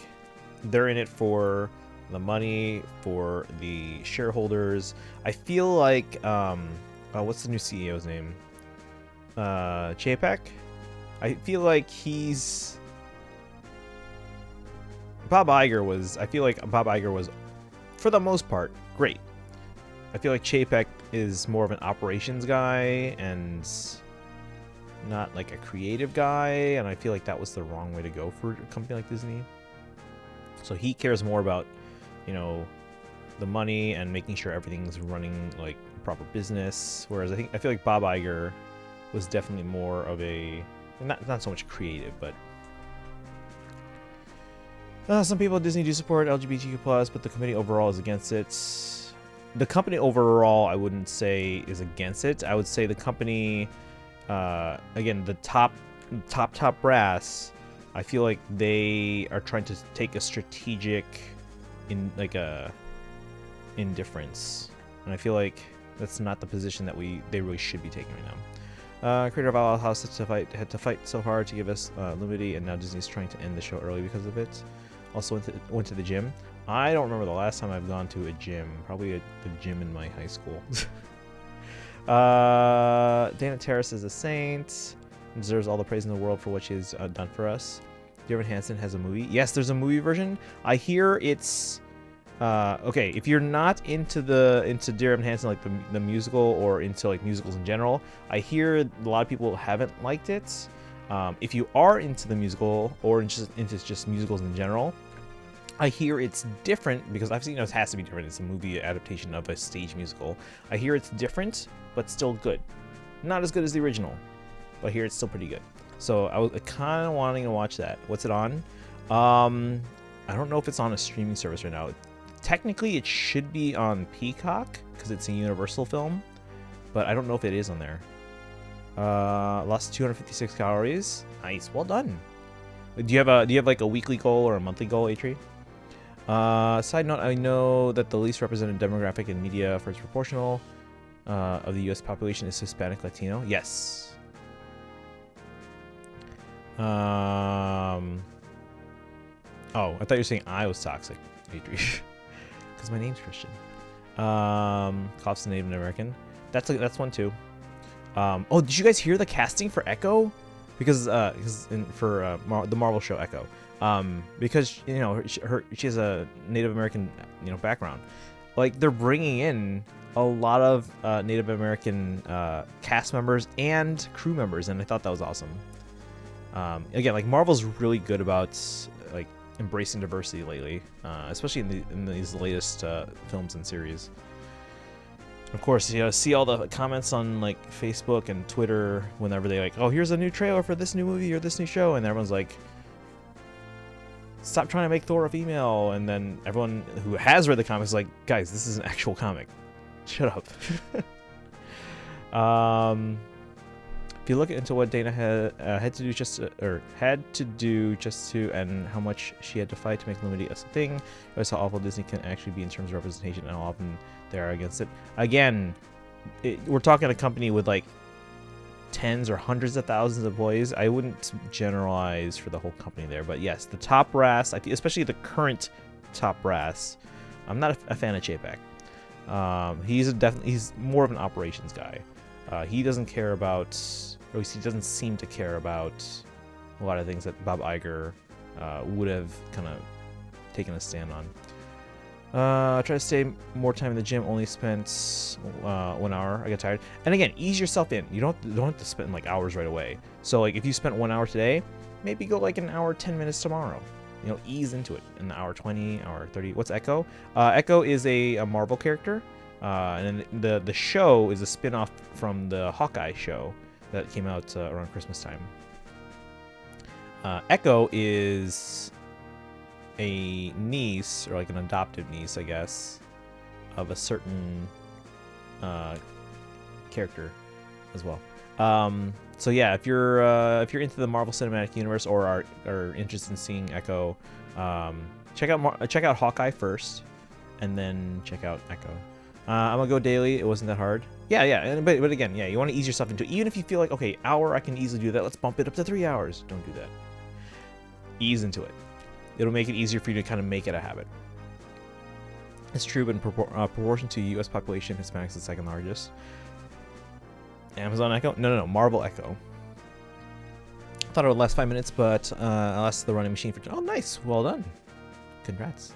they're in it for the money, for the shareholders. I feel like, what's the new CEO's name? Chapek? I feel like Bob Iger was, for the most part, great. I feel like Chapek is more of an operations guy and not like a creative guy, and I feel like that was the wrong way to go for a company like Disney. So he cares more about, you know, the money and making sure everything's running like proper business, whereas I feel like Bob Iger was definitely more of a not so much creative, but some people at Disney do support LGBTQ+, but the committee overall is against it. The company overall, I wouldn't say is against it. I would say the company, again, the top brass, I feel like they are trying to take a strategic indifference, and I feel like that's not the position that they really should be taking right now. Creator of Owl House had to fight so hard to give us Liberty, and now Disney's trying to end the show early because of it. Also went to the gym. I don't remember the last time I've gone to a gym. Probably the gym in my high school. Dana Terrace is a saint. And deserves all the praise in the world for what she's done for us. Dear Evan Hansen has a movie. Yes, there's a movie version. I hear it's okay. If you're not into Dear Evan Hansen, like the musical, or into like musicals in general, I hear a lot of people haven't liked it. If you are into the musical or into just musicals in general, I hear it's different because I've seen it has to be different. It's a movie adaptation of a stage musical. I hear it's different, but still good. Not as good as the original, but I hear it's still pretty good. So I was kind of wanting to watch that. What's it on? I don't know if it's on a streaming service right now. Technically, it should be on Peacock because it's a Universal film, but I don't know if it is on there. Lost 256 calories. Nice, well done. Do you have like a weekly goal or a monthly goal, Atri? Side note: I know that the least represented demographic in media for its proportional of the U.S. population is Hispanic Latino. Yes. Oh, I thought you were saying I was toxic, Atri, because my name's Christian. Cops the Native American. That's one too. Oh, did you guys hear the casting for Echo? Because the Marvel show Echo. Because you know she has a Native American background. Like they're bringing in a lot of Native American cast members and crew members, and I thought that was awesome. Again, like Marvel's really good about like embracing diversity lately, especially in these latest films and series. Of course, you know, see all the comments on like Facebook and Twitter whenever they like, oh, here's a new trailer for this new movie or this new show, and everyone's like, stop trying to make Thor a female. And then everyone who has read the comics is like, guys, this is an actual comic. Shut up. If you look into what Dana had to do and how much she had to fight to make Lumity a thing, you notice how awful Disney can actually be in terms of representation and how often they are against it. Again, we're talking a company with like tens or hundreds of thousands of employees. I wouldn't generalize for the whole company there, but yes, the top brass, especially the current top brass, I'm not a fan of Chapek. He's more of an operations guy. He doesn't care about, or at least he doesn't seem to care about a lot of things that Bob Iger would have kind of taken a stand on. Try to stay more time in the gym. Only spent 1 hour. I get tired. And again, ease yourself in. You don't have to spend like hours right away. So like if you spent 1 hour today, maybe go like an hour 10 minutes tomorrow. You know, ease into it. An hour 20, hour 30. What's Echo? Echo is a Marvel character. And then the show is a spin-off from the Hawkeye show that came out around Christmas time. Echo is a niece, or like an adopted niece, I guess, of a certain character as well. So yeah, if you're into the Marvel Cinematic Universe or are interested in seeing Echo, check out Hawkeye first, and then check out Echo. I'm gonna go daily. It wasn't that hard. Yeah. But again, yeah, you want to ease yourself into it. Even if you feel like, okay, hour, I can easily do that. Let's bump it up to 3 hours. Don't do that. Ease into it. It'll make it easier for you to kind of make it a habit. It's true, but in proportion to U.S. population, Hispanics is the second largest. Amazon Echo? No. Marvel Echo. Thought it would last 5 minutes, but I lasted the running machine for. Oh, nice. Well done. Congrats.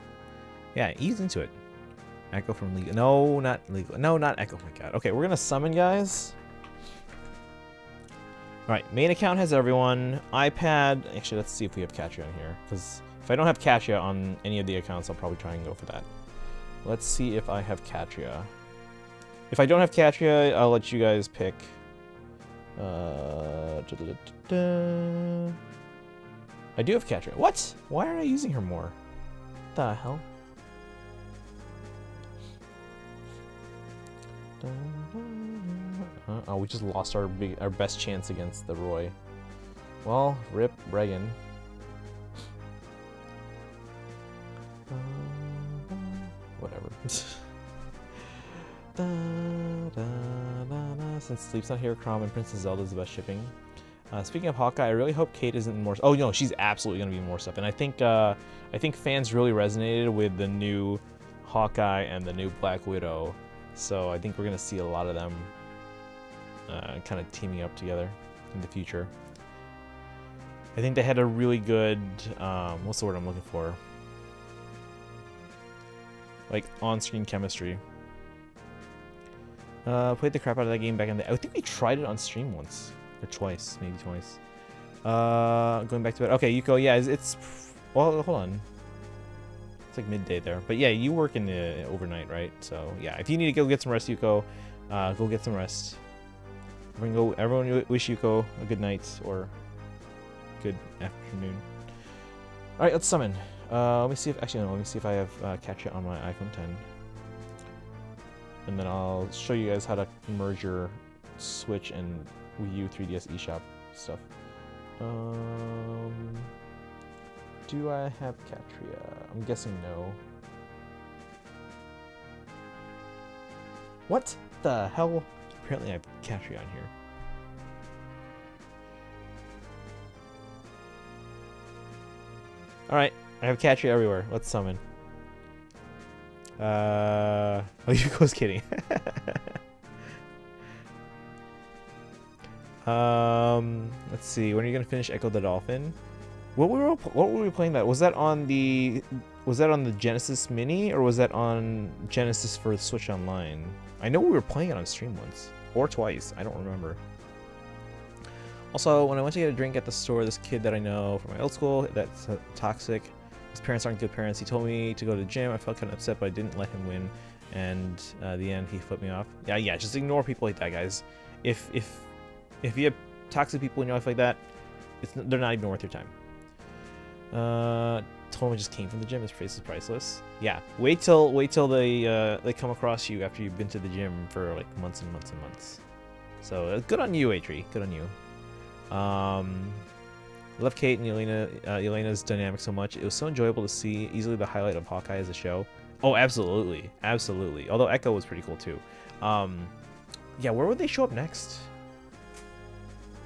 Yeah, ease into it. Echo from Legal. No, not Legal. No, not Echo. Oh my god. Okay, we're gonna summon, guys. Alright, main account has everyone. iPad. Actually, let's see if we have Katria on here. Because if I don't have Katria on any of the accounts, I'll probably try and go for that. Let's see if I have Katria. If I don't have Katria, I'll let you guys pick. I do have Katria. What? Why aren't I using her more? What the hell? Oh, we just lost our best chance against the Roy. Well, rip Reagan. Whatever. Since Sleep's not here, Chrom and Princess Zelda is the best shipping. Speaking of Hawkeye, I really hope Kate isn't in more. Oh no, she's absolutely gonna be in more stuff, and I think fans really resonated with the new Hawkeye and the new Black Widow. So I think we're going to see a lot of them kind of teaming up together in the future. I think they had a really good, what's the word I'm looking for? Like on-screen chemistry. Played the crap out of that game back in the. I think we tried it on stream once or twice, maybe twice. Going back to it. Okay, Yuko. Yeah, it's. Well, hold on. It's like midday there, but yeah, you work in the overnight, right? So yeah, if you need to go get some rest, Yuko, go get some rest. Everyone wish Yuko a good night or good afternoon. All right, let's summon. Let me see if actually no, let me see if I have Catria on my iPhone 10, and then I'll show you guys how to merge your Switch and Wii U 3DS eShop stuff. Do I have Catria? I'm guessing no. What the hell? Apparently I have Catria on here. Alright, I have Catria everywhere. Let's summon. Oh, Yuko's kidding. Let's see. When are you gonna finish Echo the Dolphin? What were we playing that? Was that on the Genesis Mini, or was that on Genesis for Switch Online? I know we were playing it on stream once or twice. I don't remember. Also, when I went to get a drink at the store, this kid that I know from my old school that's toxic. His parents aren't good parents. He told me to go to the gym. I felt kind of upset, but I didn't let him win. And at the end, he flipped me off. Yeah. Just ignore people like that, guys. If you have toxic people in your life like that, they're not even worth your time. Told him I just came from the gym. His face is priceless. Yeah. Wait till they come across you after you've been to the gym for like months and months and months. So good on you, Atri. Good on you. Love Kate and Elena's dynamic so much. It was so enjoyable to see. Easily the highlight of Hawkeye as a show. Oh, absolutely. Although Echo was pretty cool too. Yeah, where would they show up next?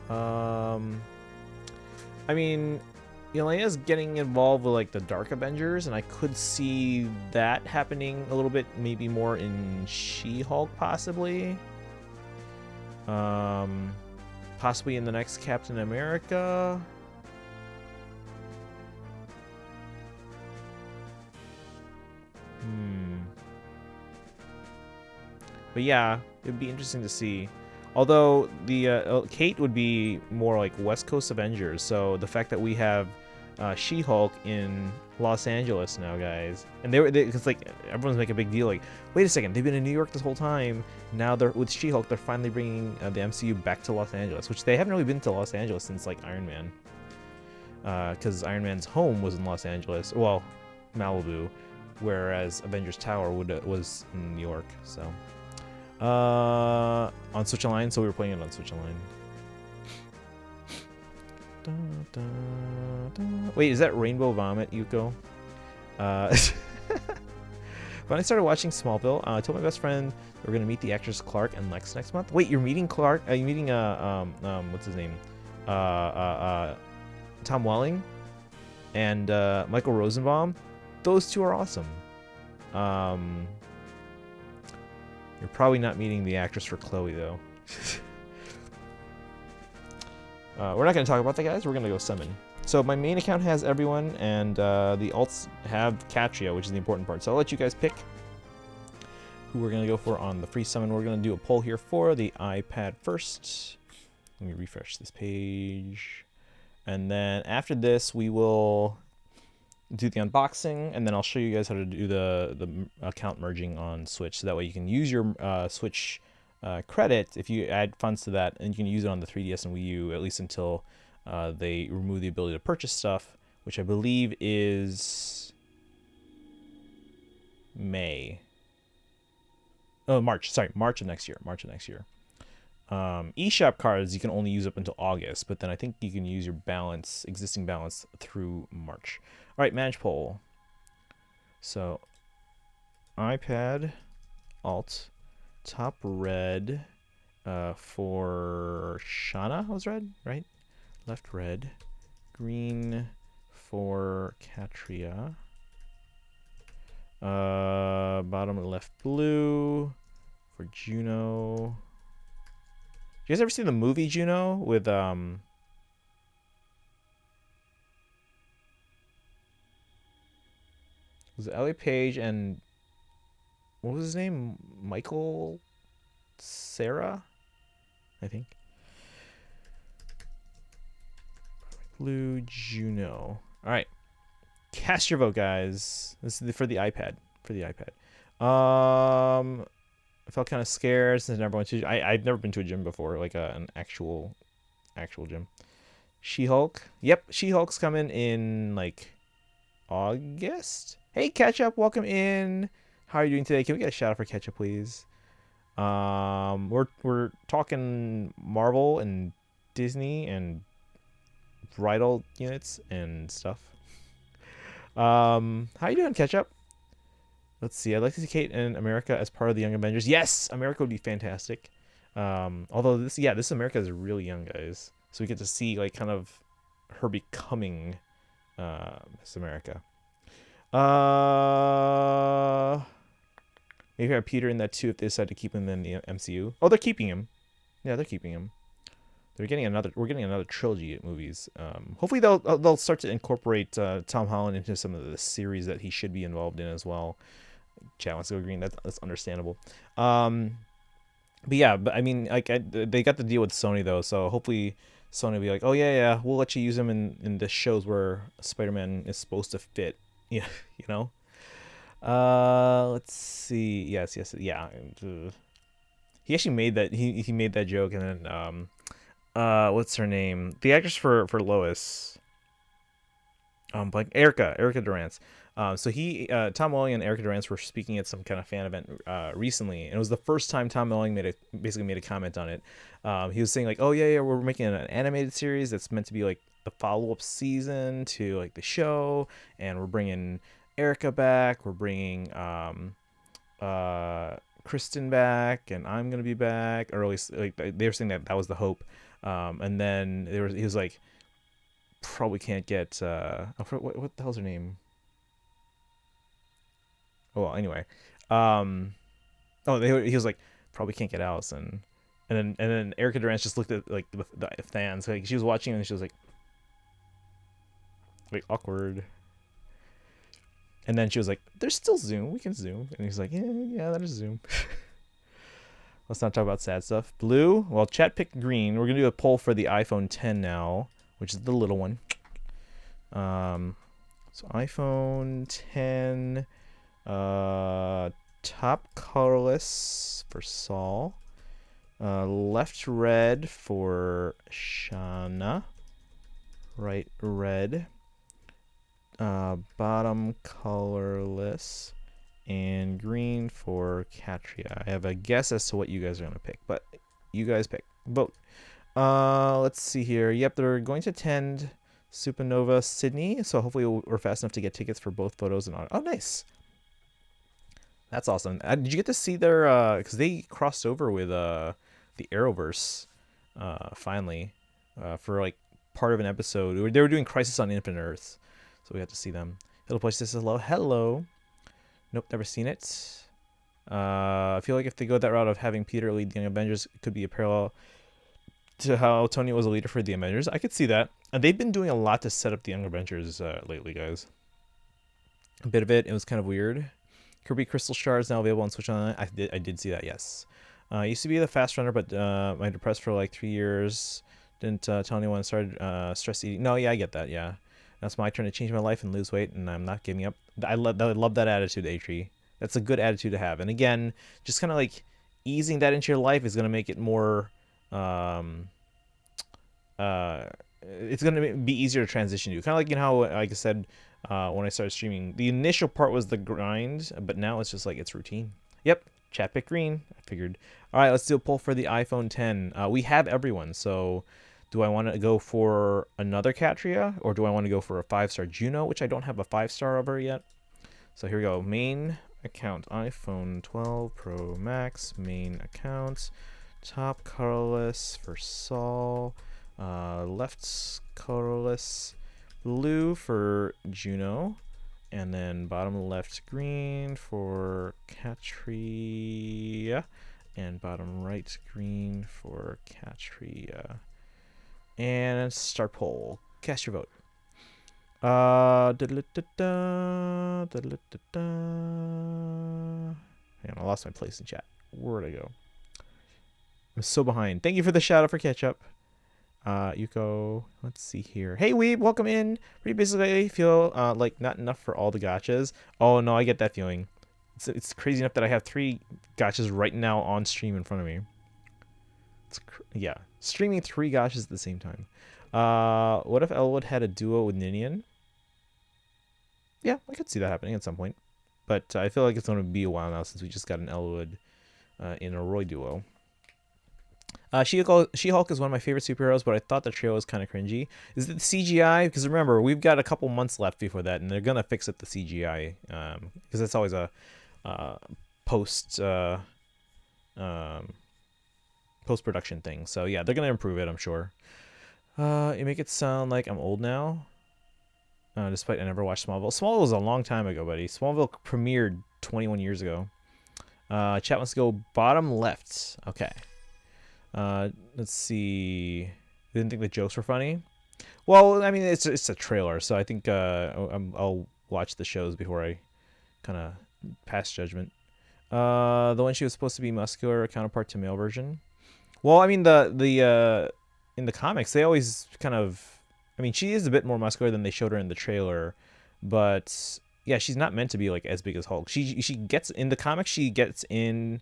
I mean, Elena's getting involved with like the Dark Avengers, and I could see that happening a little bit, maybe more in She-Hulk, possibly. Possibly in the next Captain America. But yeah, it'd be interesting to see. Although the Kate would be more like West Coast Avengers, so the fact that we have She-Hulk in Los Angeles now, guys, and because like everyone's making a big deal, like, wait a second, they've been in New York this whole time. Now they're with She-Hulk, they're finally bringing the MCU back to Los Angeles, which they haven't really been to Los Angeles since like Iron Man, because Iron Man's home was in Los Angeles, well, Malibu, whereas Avengers Tower was in New York. So on Switch Online, so we were playing it on Switch Online. Wait, is that Rainbow Vomit, Yuko? When I started watching Smallville, I told my best friend we're gonna meet the actors Clark and Lex next month. Wait, you're meeting Clark? Are you meeting what's his name? Tom Welling and Michael Rosenbaum. Those two are awesome. You're probably not meeting the actress for Chloe though. We're not going to talk about that, guys. We're going to go summon. So my main account has everyone, and the alts have Catria, which is the important part. So I'll let you guys pick who we're going to go for on the free summon. We're going to do a poll here for the iPad first. Let me refresh this page. And then after this, we will do the unboxing, and then I'll show you guys how to do the account merging on Switch. So that way you can use your Switch credit if you add funds to that, and you can use it on the 3DS and Wii U at least until they remove the ability to purchase stuff, which I believe is May. Oh, March. Sorry, March of next year. eShop cards you can only use up until August, but then I think you can use your existing balance through March. All right, manage poll. So iPad alt. Top red for Shauna was red, right? Left red. Green for Catria. Bottom left blue for Juno. You guys ever see the movie Juno with was it Ellie Page and what was his name? Michael Sarah, I think. Blue Juno. All right, cast your vote, guys. This is for the iPad. I felt kind of scared since I never went to. I've never been to a gym before, like an actual gym. She-Hulk. Yep, She-Hulk's coming in like August. Hey, Ketchup, welcome in. How are you doing today? Can we get a shout out for Ketchup, please? We're talking Marvel and Disney and Bridal units and stuff. How you doing, Ketchup? Let's see. I'd like to see Kate and America as part of the Young Avengers. Yes, America would be fantastic. Although this America is really young, guys. So we get to see like kind of her becoming Miss America. Maybe have Peter in that too if they decide to keep him in the MCU. Oh, they're keeping him. Yeah, they're keeping him. We're getting another trilogy of movies. Hopefully they'll start to incorporate Tom Holland into some of the series that he should be involved in as well. Chat wants to go green. That's understandable. But I mean, like they got the deal with Sony though, so hopefully Sony will be like, oh yeah, we'll let you use him in the shows where Spider-Man is supposed to fit. Yeah, you know. Let's see. Yes, yeah. He actually made that. He made that joke, and then what's her name? The actress for Lois. Like Erica Durance. So Tom Welling and Erica Durance were speaking at some kind of fan event recently, and it was the first time Tom Welling basically made a comment on it. He was saying like, oh yeah, we're making an animated series that's meant to be like the follow-up season to like the show, and we're bringing Erica back. We're bringing Kristen back, and I'm gonna be back. Or at least like they were saying that was the hope. And then he was like, probably can't get what the hell's her name? Oh, well, anyway. He was like, probably can't get Allison. And then Erica Durance just looked at like the fans, like she was watching and she was like awkward. And then she was like, there's still Zoom, we can Zoom. And he's like, yeah, that is Zoom. Let's not talk about sad stuff. Blue, well, chat picked green. We're gonna do a poll for the iPhone 10 now, which is the little one. So iPhone 10, top colorless for Saul, left red for Shauna, right red, bottom colorless, and green for Katria. I have a guess as to what you guys are gonna pick, but you guys pick. Vote. Let's see here. Yep, they're going to attend Supernova Sydney, so hopefully we're fast enough to get tickets for both photos and oh, nice. That's awesome. Did you get to see their because they crossed over with the Arrowverse finally for like part of an episode. They were doing Crisis on Infinite Earths, so we got to see them. Little Place says hello. Nope, never seen it. I feel like if they go that route of having Peter lead the Young Avengers, it could be a parallel to how Tony was a leader for the Avengers. I could see that. And they've been doing a lot to set up the Young Avengers lately, guys. A bit of it was kind of weird. Kirby Crystal Shards now available on Switch Online. I did see that, yes. I used to be the fast runner, but I depressed for like 3 years. Didn't tell anyone. Started stress eating. No, yeah, I get that. Yeah, that's my turn to change my life and lose weight, and I'm not giving up. I love that attitude, A-Tree. That's a good attitude to have. And again, just kind of like easing that into your life is gonna make it more. It's gonna be easier to transition to. Kind of like how, like I said, when I started streaming, the initial part was the grind, but now it's just like it's routine. Yep, chat pick green. I figured. All right, let's do a poll for the iPhone 10. We have everyone, so do I want to go for another Katria, or do I want to go for a 5-star Juno, which I don't have a 5-star of her yet? So here we go. Main account, iPhone 12 Pro Max, main account, top colorless for Saul, left colorless, blue for Juno, and then bottom left green for Katria, and bottom right green for Katria. And start poll. Cast your vote. Hang on, I lost my place in chat. Where'd I go? I'm so behind. Thank you for the shout out for Ketchup. Yuko, let's see here. Hey Weeb, welcome in. Pretty basically feel like not enough for all the gachas. Oh no, I get that feeling. It's crazy enough that I have 3 gachas right now on stream in front of me. Yeah, streaming 3 gachas at the same time. What if Elwood had a duo with Ninian? Yeah, I could see that happening at some point. But I feel like it's going to be a while now since we just got an Elwood in a Roy duo. She-Hulk is one of my favorite superheroes, but I thought the trio was kind of cringy. Is it the CGI? Because remember, we've got a couple months left before that, and they're going to fix it the CGI. Because that's always a post-production thing. So yeah, they're going to improve it, I'm sure. You make it sound like I'm old now. Despite I never watched Smallville. Smallville was a long time ago, buddy. Smallville premiered 21 years ago. Chat wants to go bottom left. Okay. Let's see. Didn't think the jokes were funny. Well, I mean, it's a trailer, so I think I'll watch the shows before I kind of pass judgment. The one she was supposed to be muscular, counterpart to male version. Well, I mean, the in the comics, they always kind of... I mean, she is a bit more muscular than they showed her in the trailer, but yeah, she's not meant to be like as big as Hulk. She gets in the comics. She gets in.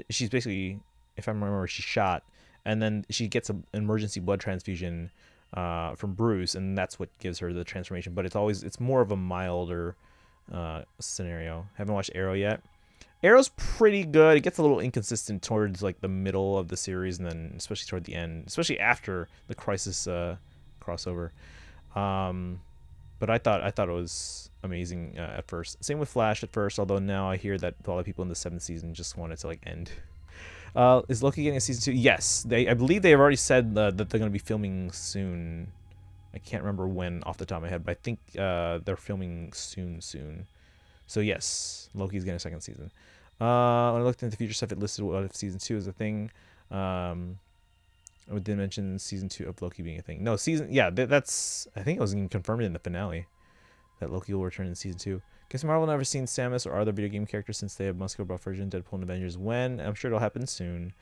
She's basically, if I remember, she's shot, and then she gets an emergency blood transfusion from Bruce, and that's what gives her the transformation. But it's more of a milder scenario. Haven't watched Arrow yet. Arrow's pretty good. It gets a little inconsistent towards like the middle of the series, and then especially toward the end, especially after the Crisis crossover. But I thought it was amazing at first. Same with Flash at first, although now I hear that a lot of people in the 7th season just want it to like end. Is Loki getting a season 2? Yes, I believe they have already said that they're going to be filming soon. I can't remember when off the top of my head, but I think they're filming soon. So yes, Loki's getting a 2nd season. When I looked into future stuff, it listed what if season 2 is a thing. I did mention season 2 of Loki being a thing. No, that's... I think it was even confirmed in the finale that Loki will return in season 2. Guess Marvel never seen Samus or other video game characters since they have muscular buff version, Deadpool and Avengers. When? I'm sure it'll happen soon.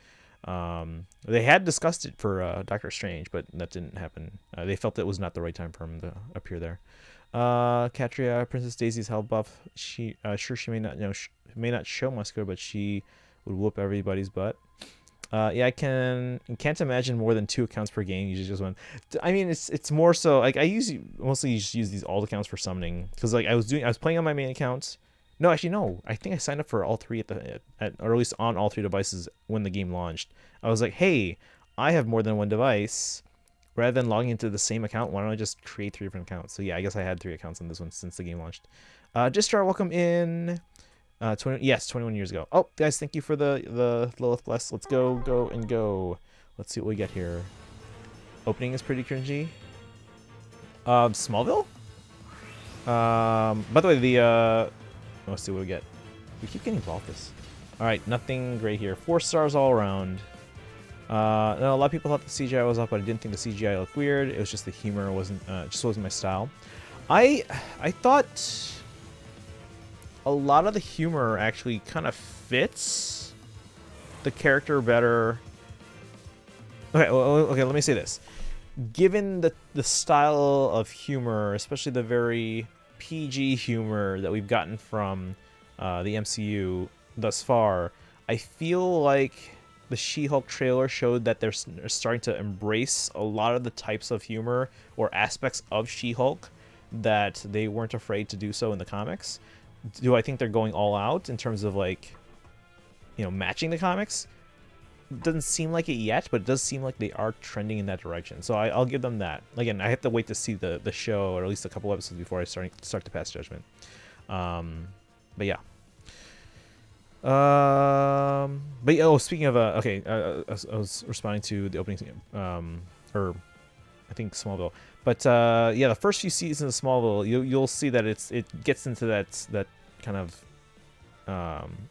They had discussed it for Doctor Strange, but that didn't happen. They felt it was not the right time for him to appear there. Katria, Princess Daisy's hell buff. She may not show muscular, but she would whoop everybody's butt. Yeah, I can't imagine more than 2 accounts per game. Usually just one. I mean, it's more so like I mostly just use these alt accounts for summoning because like I was playing on my main account. No, actually no. I think I signed up for all 3 or at least on all 3 devices when the game launched. I was like, hey, I have more than one device. Rather than logging into the same account, why don't I just create 3 different accounts? So yeah, I guess I had 3 accounts on this one since the game launched. Just start welcome in. 21 years ago. Oh, guys, thank you for the Lilith Bless. Let's go. Let's see what we get here. Opening is pretty cringy. Smallville? By the way, let's see what we get. We keep getting Balthus. Alright, nothing great here. 4 stars all around. No, a lot of people thought the CGI was off, but I didn't think the CGI looked weird. It was just the humor wasn't my style. I thought a lot of the humor actually kind of fits the character better. Okay, let me say this. Given the style of humor, especially the very PG humor that we've gotten from the MCU thus far, I feel like the She-Hulk trailer showed that they're starting to embrace a lot of the types of humor or aspects of She-Hulk that they weren't afraid to do so in the comics. Do I think they're going all out in terms of like, matching the comics? Doesn't seem like it yet, but it does seem like they are trending in that direction. So I'll give them that. Again, I have to wait to see the show or at least a couple episodes before I start to pass judgment. But yeah. But yeah, speaking of okay, I was responding to the opening or I think Smallville. But yeah, the first few seasons of Smallville, you'll see that it gets into that kind of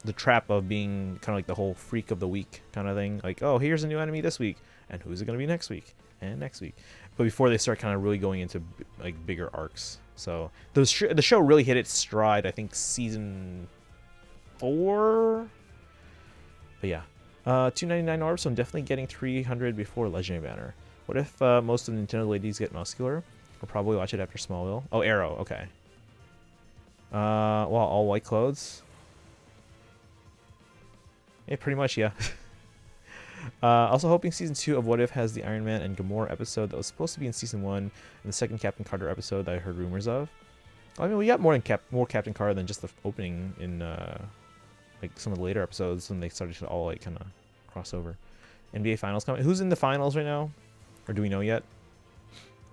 the trap of being kind of like the whole freak of the week kind of thing. Like, oh, here's a new enemy this week, and who's it gonna be next week and next week? But before they start kind of really going into like bigger arcs. So the show really hit its stride, I think, season 4. But yeah, 299 orbs, so I'm definitely getting 300 before Legendary Banner. What if most of the Nintendo ladies get muscular? I'll probably watch it after Smallville. Oh, Arrow, okay. Well, all white clothes. Yeah, pretty much, yeah. Also hoping season 2 of What If has the Iron Man and Gamora episode that was supposed to be in season 1 and the second Captain Carter episode that I heard rumors of. I mean, we got more Captain Carter than just the opening in like some of the later episodes when they started to all like kind of cross over. NBA Finals coming. Who's in the finals right now? Or do we know yet?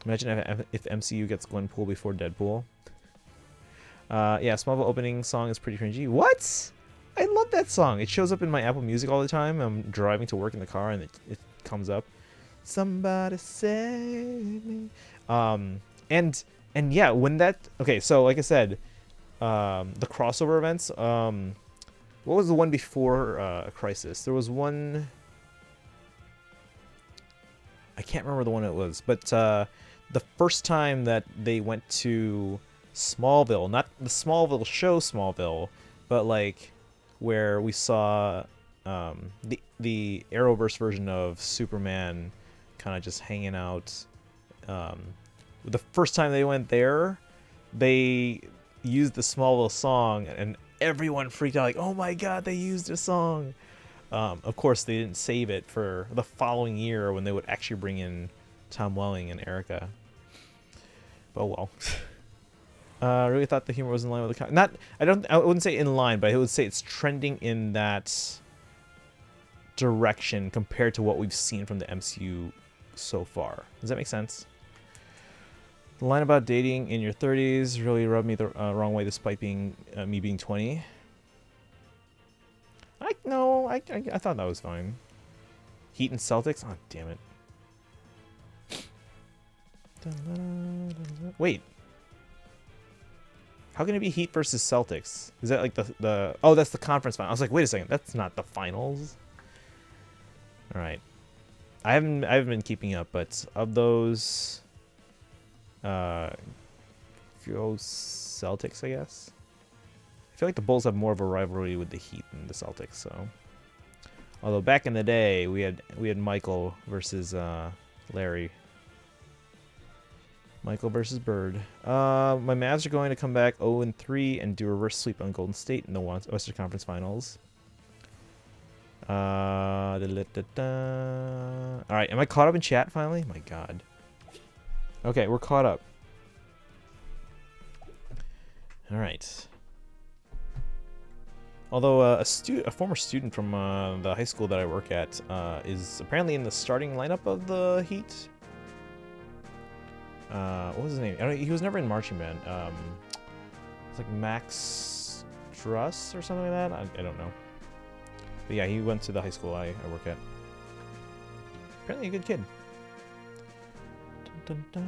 Imagine if MCU gets Gwenpool before Deadpool. Yeah, Smallville opening song is pretty cringy. What? I love that song. It shows up in my Apple Music all the time. I'm driving to work in the car and it comes up. Somebody save me. And yeah, when that... Okay, so like I said, the crossover events... what was the one before Crisis? There was one... I can't remember the one it was, but the first time that they went to Smallville, not the Smallville show Smallville, but like where we saw the Arrowverse version of Superman kind of just hanging out. The first time they went there, they used the Smallville song, and everyone freaked out like, "Oh my God, they used a song!" Of course, they didn't save it for the following year when they would actually bring in Tom Welling and Erica. But well, I really thought the humor was in line with the I wouldn't say in line, but I would say it's trending in that direction compared to what we've seen from the MCU so far. Does that make sense? The line about dating in your 30s really rubbed me the wrong way, despite being me being 20. I thought that was fine. Heat and Celtics? Oh, damn it. Wait. How can it be Heat versus Celtics? Is that like the... Oh, that's the conference final. I was like, wait a second. That's not the finals. All right. I haven't been keeping up, but of those... go Celtics, I guess. I feel like the Bulls have more of a rivalry with the Heat than the Celtics, so. Although back in the day, we had Michael versus Larry. Michael versus Bird. My Mavs are going to come back 0-3 and do a reverse sweep on Golden State in the Western Conference Finals. All right, am I caught up in chat finally? My God. Okay, we're caught up. All right. Although a former student from the high school that I work at is apparently in the starting lineup of the Heat. What was his name? He was never in marching band. It's like Max Truss or something like that. I don't know. But yeah, he went to the high school I work at. Apparently a good kid. Dun, dun,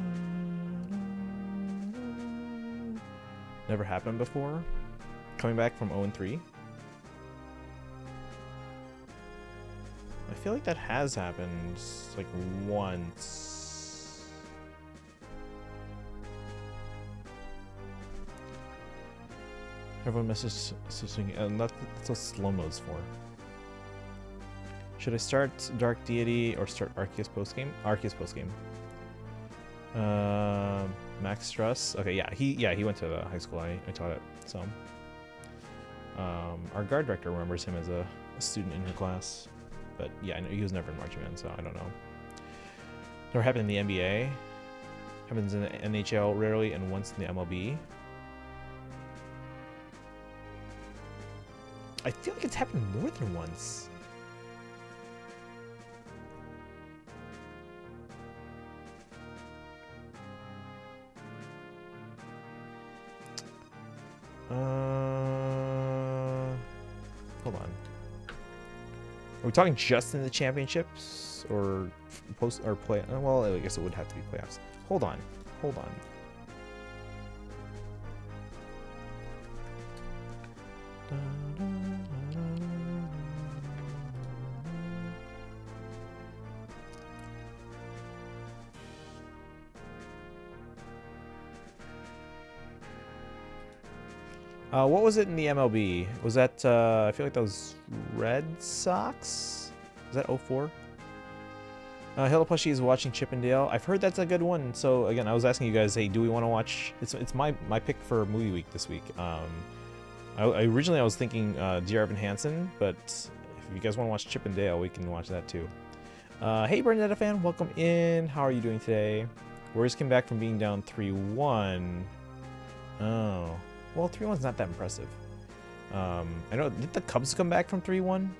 dun. Never happened before. Coming back from 0-3. I feel like that has happened like once. Everyone messaging, and that's what slow mo's for. Should I start Dark Deity or start Arceus postgame? Arceus postgame. Max Struss. Okay, yeah, he went to the high school I taught at. So, our guard director remembers him as a student in her class. But yeah, I know he was never in marching band, so I don't know. Never happened in the NBA. Happens in the NHL rarely, and once in the MLB. I feel like it's happened more than once. Hold on. Are we talking just in the championships or post or play? Well, I guess it would have to be playoffs. Hold on. What was it in the MLB? Was that, I feel like that was Red Sox? Was that 04? Hello Plushy is watching Chippendale. I've heard that's a good one. So again, I was asking you guys, hey, do we want to watch? It's my pick for movie week this week. Originally I was thinking Dear Evan Hansen, but If you guys want to watch Chip and Dale, we can watch that too. Hey, Bernadetta fan, welcome in. How are you doing today? Warriors came back from being down 3-1. Oh, well, 3-1's not that impressive. I know, did the Cubs come back from 3-1?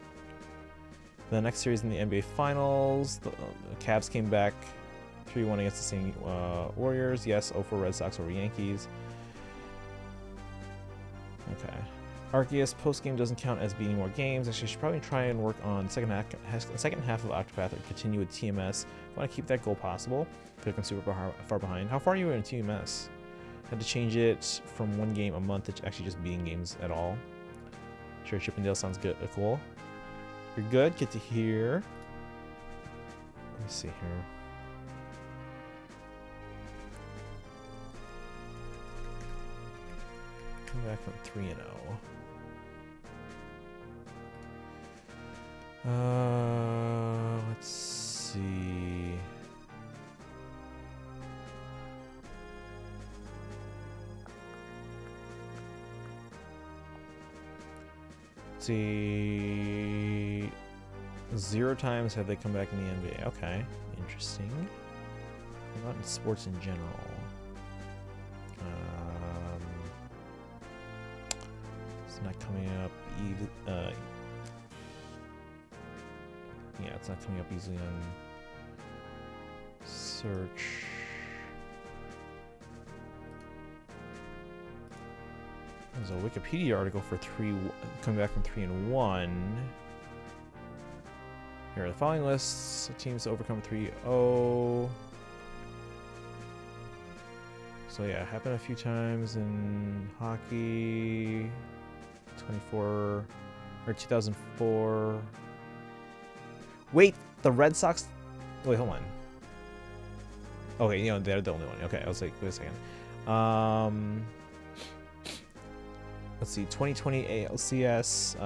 The next series in the NBA Finals, the Cavs came back 3-1 against the same Warriors. Yes, 0-4 Red Sox over Yankees. Okay. Arceus post-game doesn't count as beating more games. Actually, I should probably try and work on second half of Octopath or continue with TMS. I want to keep that goal possible. I feel like I'm super far behind. How far are you in TMS? Had to change it from 1 game a month to actually just beating games at all. Sure, Chippendale sounds good. Cool. You're good. Get to here. Let me see here. Come back from 3-0. Let's see. See, 0 times have they come back in the NBA. Okay, interesting. Not in sports in general. It's not coming up either. Yeah, it's not coming up easily on search. There's a Wikipedia article for coming back from 3-1. Here are the following lists. Teams to overcome 3-0. So yeah, happened a few times in hockey. 2004. Wait, the Red Sox. Wait, hold on. Okay, you know they're the only one. Okay, I was like, wait a second. Let's see, 2020 ALCS.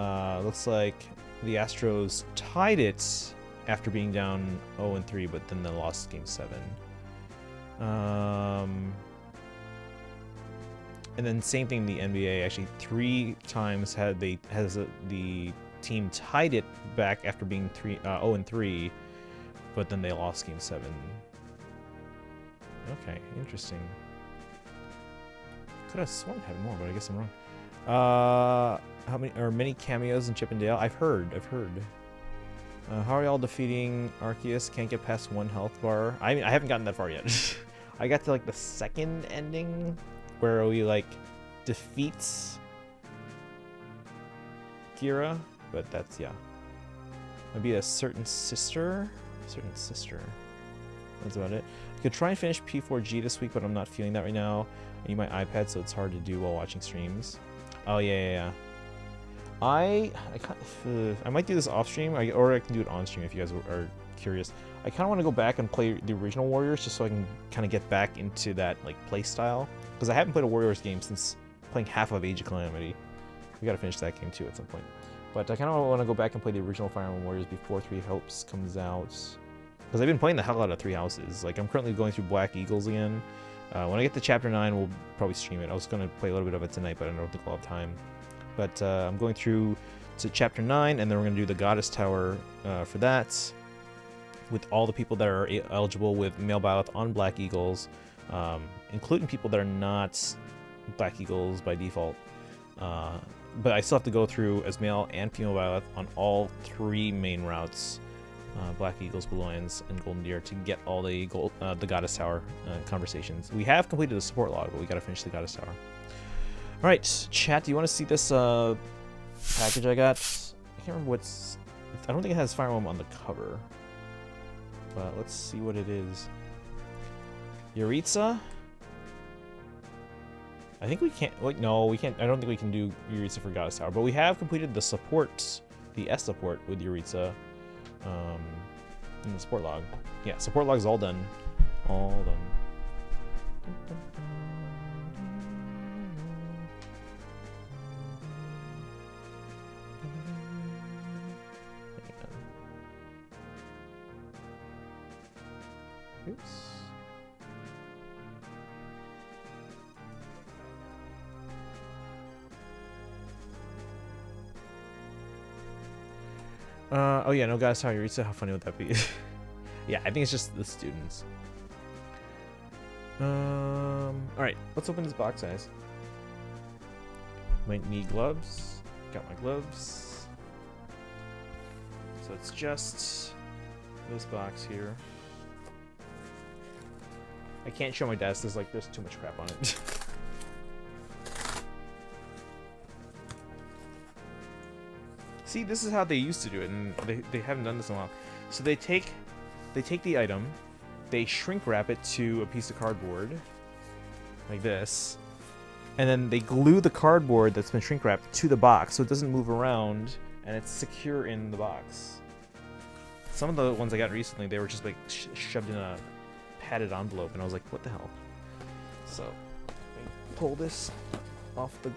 Looks like the Astros tied it after being down 0-3, but then they lost Game 7. And then same thing, the NBA actually 3 times the team tied it back after being 0-3, but then they lost Game 7. Okay, interesting. Could have sworn it had more, but I guess I'm wrong. Many cameos in Chip and Dale? I've heard. How are y'all defeating Arceus? Can't get past 1 health bar. I mean, I haven't gotten that far yet. I got to like the second ending where we like defeats Gira, but that's maybe a certain sister. That's about it. I could try and finish P4G this week, but I'm not feeling that right now. I need my iPad, so it's hard to do while watching streams. Oh yeah. I might do this off stream, or I can do it on stream if you guys are curious. I kind of want to go back and play the original Warriors just so I can kind of get back into that like play style, because I haven't played a Warriors game since playing half of Age of Calamity. We gotta finish that game too at some point. But I kind of want to go back and play the original Fire Emblem Warriors before 3 Hopes comes out, because I've been playing the hell out of 3 Houses. Like I'm currently going through Black Eagles again. When I get to Chapter 9, we'll probably stream it. I was going to play a little bit of it tonight, but I don't think we'll have time. But I'm going through to Chapter 9, and then we're going to do the Goddess Tower for that, with all the people that are eligible with male ballot on Black Eagles, including people that are not Black Eagles by default. But I still have to go through as male and female ballot on all 3 main routes. Black Eagles, Blue Lions, and Golden Deer to get all the the Goddess Tower conversations. We have completed the support log, but we got to finish the Goddess Tower. All right, chat. Do you want to see this package I got? I can't remember what's. I don't think it has Fire Emblem on the cover, but let's see what it is. Yuritsa. I think we can't. Wait, no, we can't. I don't think we can do Yuritsa for Goddess Tower, but we have completed the support, the S support with Yuritsa. In the support log. Yeah, support log's all done. All done. Oops. Oh yeah, no guys, how how funny would that be? Yeah, I think it's just the students. Alright, let's open this box, guys. Might need gloves. Got my gloves. So it's just this box here. I can't show my desk, there's too much crap on it. See, this is how they used to do it, and they haven't done this in a while. So they take the item, they shrink wrap it to a piece of cardboard, like this, and then they glue the cardboard that's been shrink wrapped to the box so it doesn't move around, and it's secure in the box. Some of the ones I got recently, they were just like shoved in a padded envelope, and I was like, what the hell? So, let me pull this off the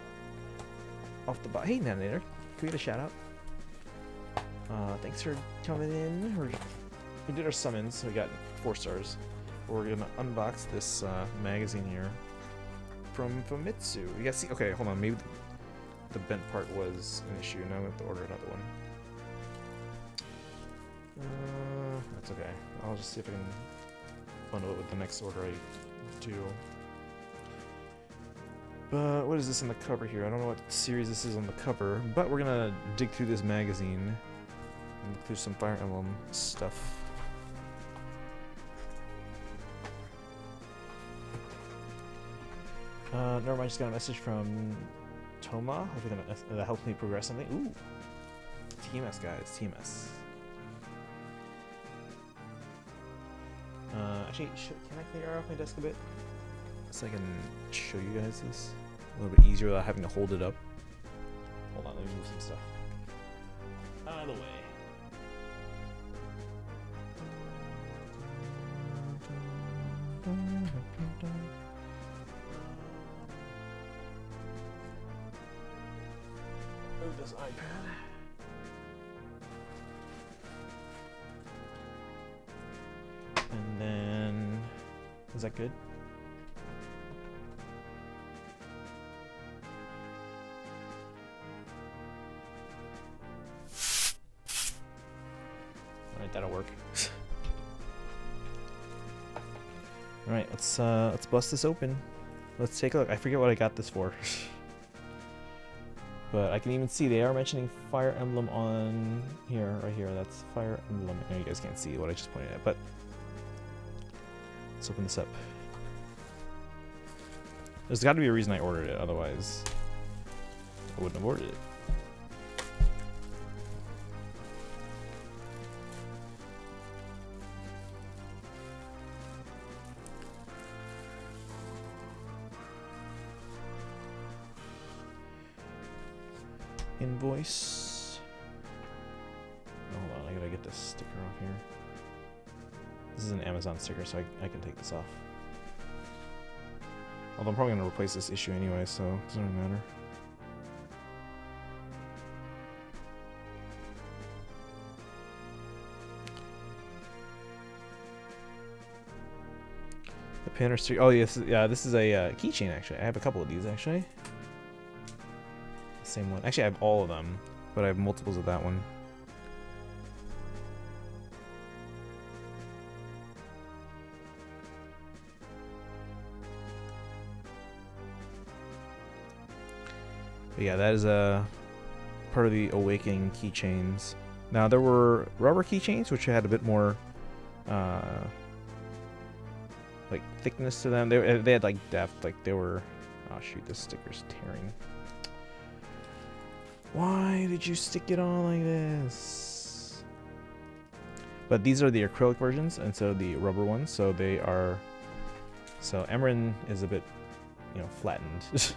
box. Hey, Nanator, can we get a shout out? Thanks for coming in. We did our summons, so we got 4 stars. We're gonna unbox this magazine here from Famitsu. You guys see? Okay, hold on. Maybe the bent part was an issue. Now we have to order another one. That's okay. I'll just see if I can bundle it with the next order I do. But what is this on the cover here? I don't know what series this is on the cover, but we're gonna dig through this magazine and look through some Fire Emblem stuff. Never mind, I just got a message from Toma. Hopefully that helps me progress something. Ooh! TMS, guys. TMS. Actually, can I clear off my desk a bit? So I can show you guys this a little bit easier without having to hold it up. Hold on, let me move some stuff out of the way. Move this iPad. And then, is that good? Alright, that'll work. Alright, let's bust this open. Let's take a look. I forget what I got this for. But I can even see they are mentioning Fire Emblem on here, right here. That's Fire Emblem. I know you guys can't see what I just pointed at, but let's open this up. There's got to be a reason I ordered it, otherwise I wouldn't have ordered it. Invoice. Oh, hold on, I gotta get this sticker off here. This is an Amazon sticker, so I can take this off. Although I'm probably gonna replace this issue anyway, so it doesn't really matter. The Panner sticker. Oh yes, yeah. This is a keychain actually. I have a couple of these actually. Same one. Actually, I have all of them, but I have multiples of that one. But yeah, that is a part of the Awakening keychains. Now there were rubber keychains, which had a bit more like thickness to them. They had like depth, like they were. Oh shoot, this sticker's tearing. Why did you stick it on like this? But these are the acrylic versions, and so the rubber ones. So they are. So Emrin is a bit, you know, flattened,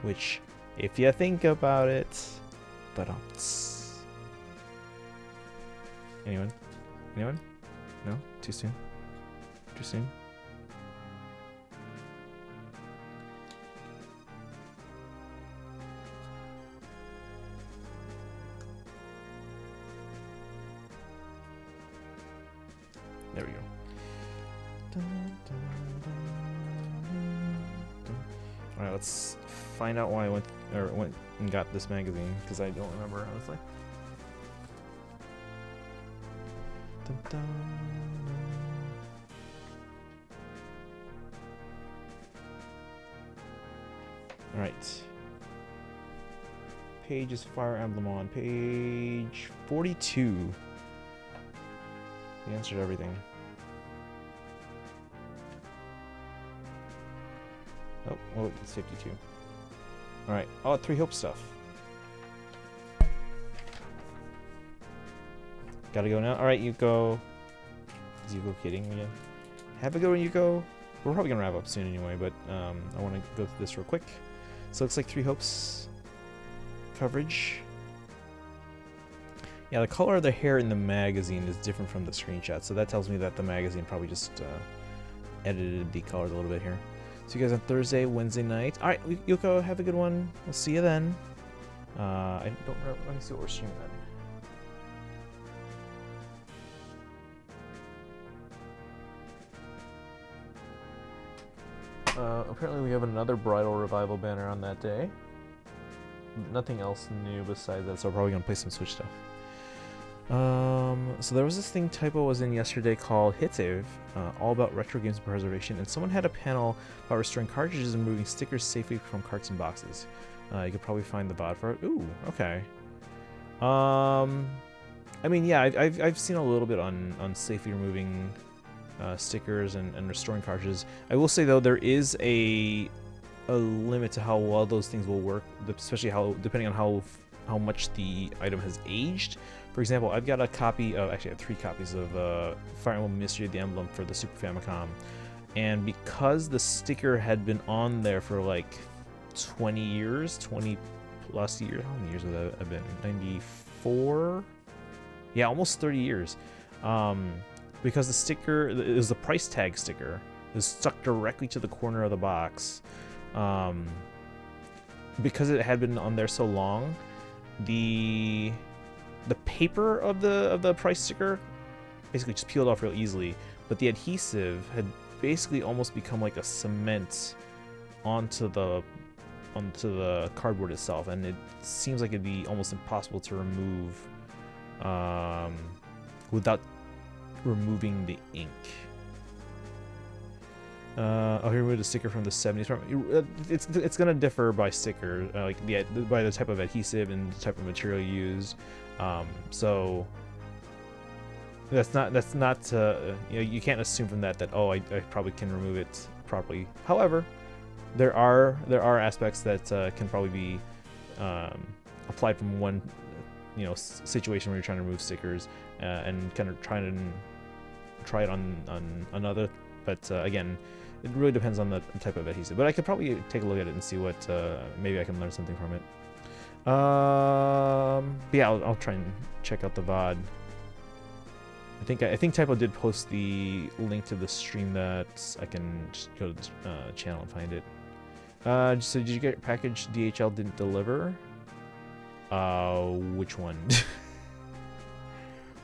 which, if you think about it, but anyone? Anyone? No? Too soon? Too soon? There we go. Alright, let's find out why I went and got this magazine, because I don't remember, honestly. Dun, dun. All right. Page is Fire Emblem on page 42. We answered everything. Oh, it's 52. All right. Oh, 3 Hope stuff. Gotta go now. All right, Yuko. Is Yuko kidding again? Have a good one, Yuko. We're probably gonna wrap up soon anyway, but I want to go through this real quick. So it looks like 3 Hopes coverage. Yeah, the color of the hair in the magazine is different from the screenshot, so that tells me that the magazine probably just edited the colors a little bit here. See you guys on Thursday, Wednesday night. All right, Yuko, have a good one. We'll see you then. I don't remember. Let me see what we're streaming then. Apparently we have another Bridal Revival banner on that day. Nothing else new besides that, so we're probably gonna play some Switch stuff. So there was this thing Typo was in yesterday called Hit Save, all about retro games preservation, and someone had a panel about restoring cartridges and removing stickers safely from carts and boxes. You could probably find the VOD for it. Ooh, okay. I mean, yeah, I've seen a little bit on safely removing stickers and restoring cartridges. I will say though, there is a limit to how well those things will work, especially depending on how much the item has aged. For example, I've got a copy of, actually I have 3 copies of Fire Emblem Mystery of the Emblem for the Super Famicom, and because the sticker had been on there for like 20 years, 20 plus years, how many years would that have been? 94? Yeah, almost 30 years. Because the sticker, it was the price tag sticker, it was stuck directly to the corner of the box. Because it had been on there so long, the paper of the price sticker basically just peeled off real easily, but the adhesive had basically almost become like a cement onto the cardboard itself, and it seems like it'd be almost impossible to remove without removing the ink. I'll remove the sticker from the 70s. It's gonna differ by sticker, by the type of adhesive and the type of material used. So that's not you can't assume from that I probably can remove it properly. However, there are aspects that can probably be applied from one situation where you're trying to remove stickers and kind of try it on another. But again, it really depends on the type of adhesive. But I could probably take a look at it and see what maybe I can learn something from it. But yeah, I'll try and check out the VOD. I think Typo did post the link to the stream that I can just go to this channel and find it. So did you get your package DHL didn't deliver? Which one?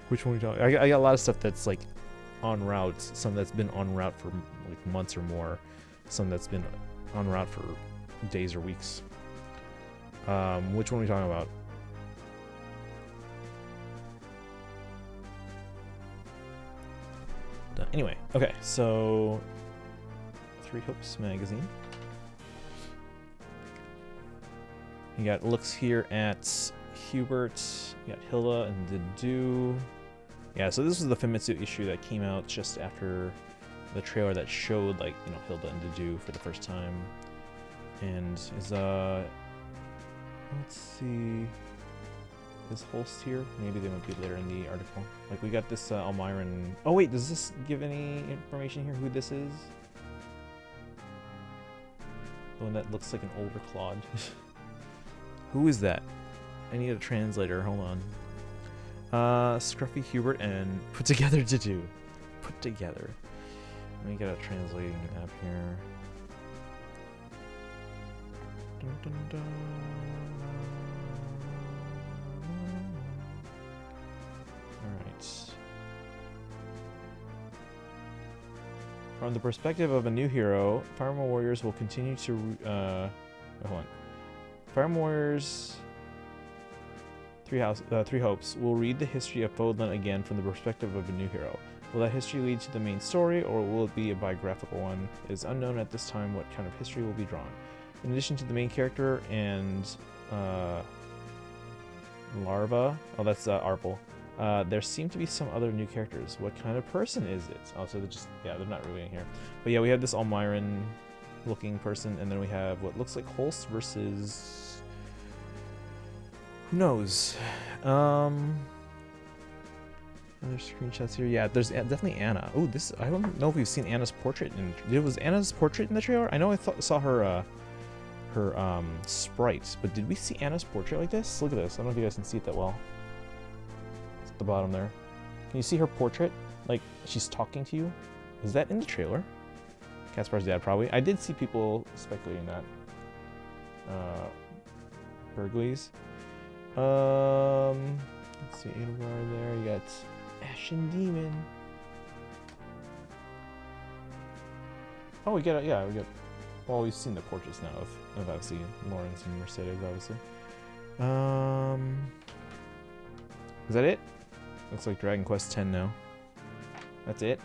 Which one are you talking? I got a lot of stuff that's like en route, some that's been en route for like months or more, some that's been en route for days or weeks. Which one are we talking about? Anyway, okay, so 3 Hopes magazine. You got looks here at Hubert, you got Hilda and Dedu. Yeah, so this was the Famitsu issue that came out just after the trailer that showed Hilda and Dedu for the first time. And is let's see, is Holst here? Maybe they might be later in the article. Like we got this Almiron. Oh wait, does this give any information here who this is? The one that looks like an older Claude. Who is that? I need a translator, hold on. Scruffy Hubert and put together Dedu. Put together. Let me get a translating app here. Dun, dun, dun. Alright. From the perspective of a new hero, Fire Emblem Warriors will continue to hold on. Fire Emblem Warriors Three hopes. We'll read the history of Fodlan again from the perspective of a new hero. Will that history lead to the main story, or will it be a biographical one? It is unknown at this time what kind of history will be drawn. In addition to the main character and Larva, oh that's Arple, there seem to be some other new characters. What kind of person is it? Oh, so they're just, yeah, they're not really in here. But yeah, we have this Almiran looking person, and then we have what looks like Holst versus... who knows? Other screenshots here. Yeah, there's definitely Anna. Oh, this, I don't know if we've seen Anna's portrait. Was Anna's portrait in the trailer? I know I saw her sprite, but did we see Anna's portrait like this? Look at this. I don't know if you guys can see it that well. It's at the bottom there. Can you see her portrait? Like, she's talking to you? Is that in the trailer? Caspar's dad, probably. I did see people speculating that. Burgleys. Let's see, Edelgard there. You got Ashen Demon. Oh, we get, yeah, we get. Well, we've seen the portraits now of obviously Lawrence and Mercedes, obviously. Is that it? Looks like Dragon Quest X now. That's it.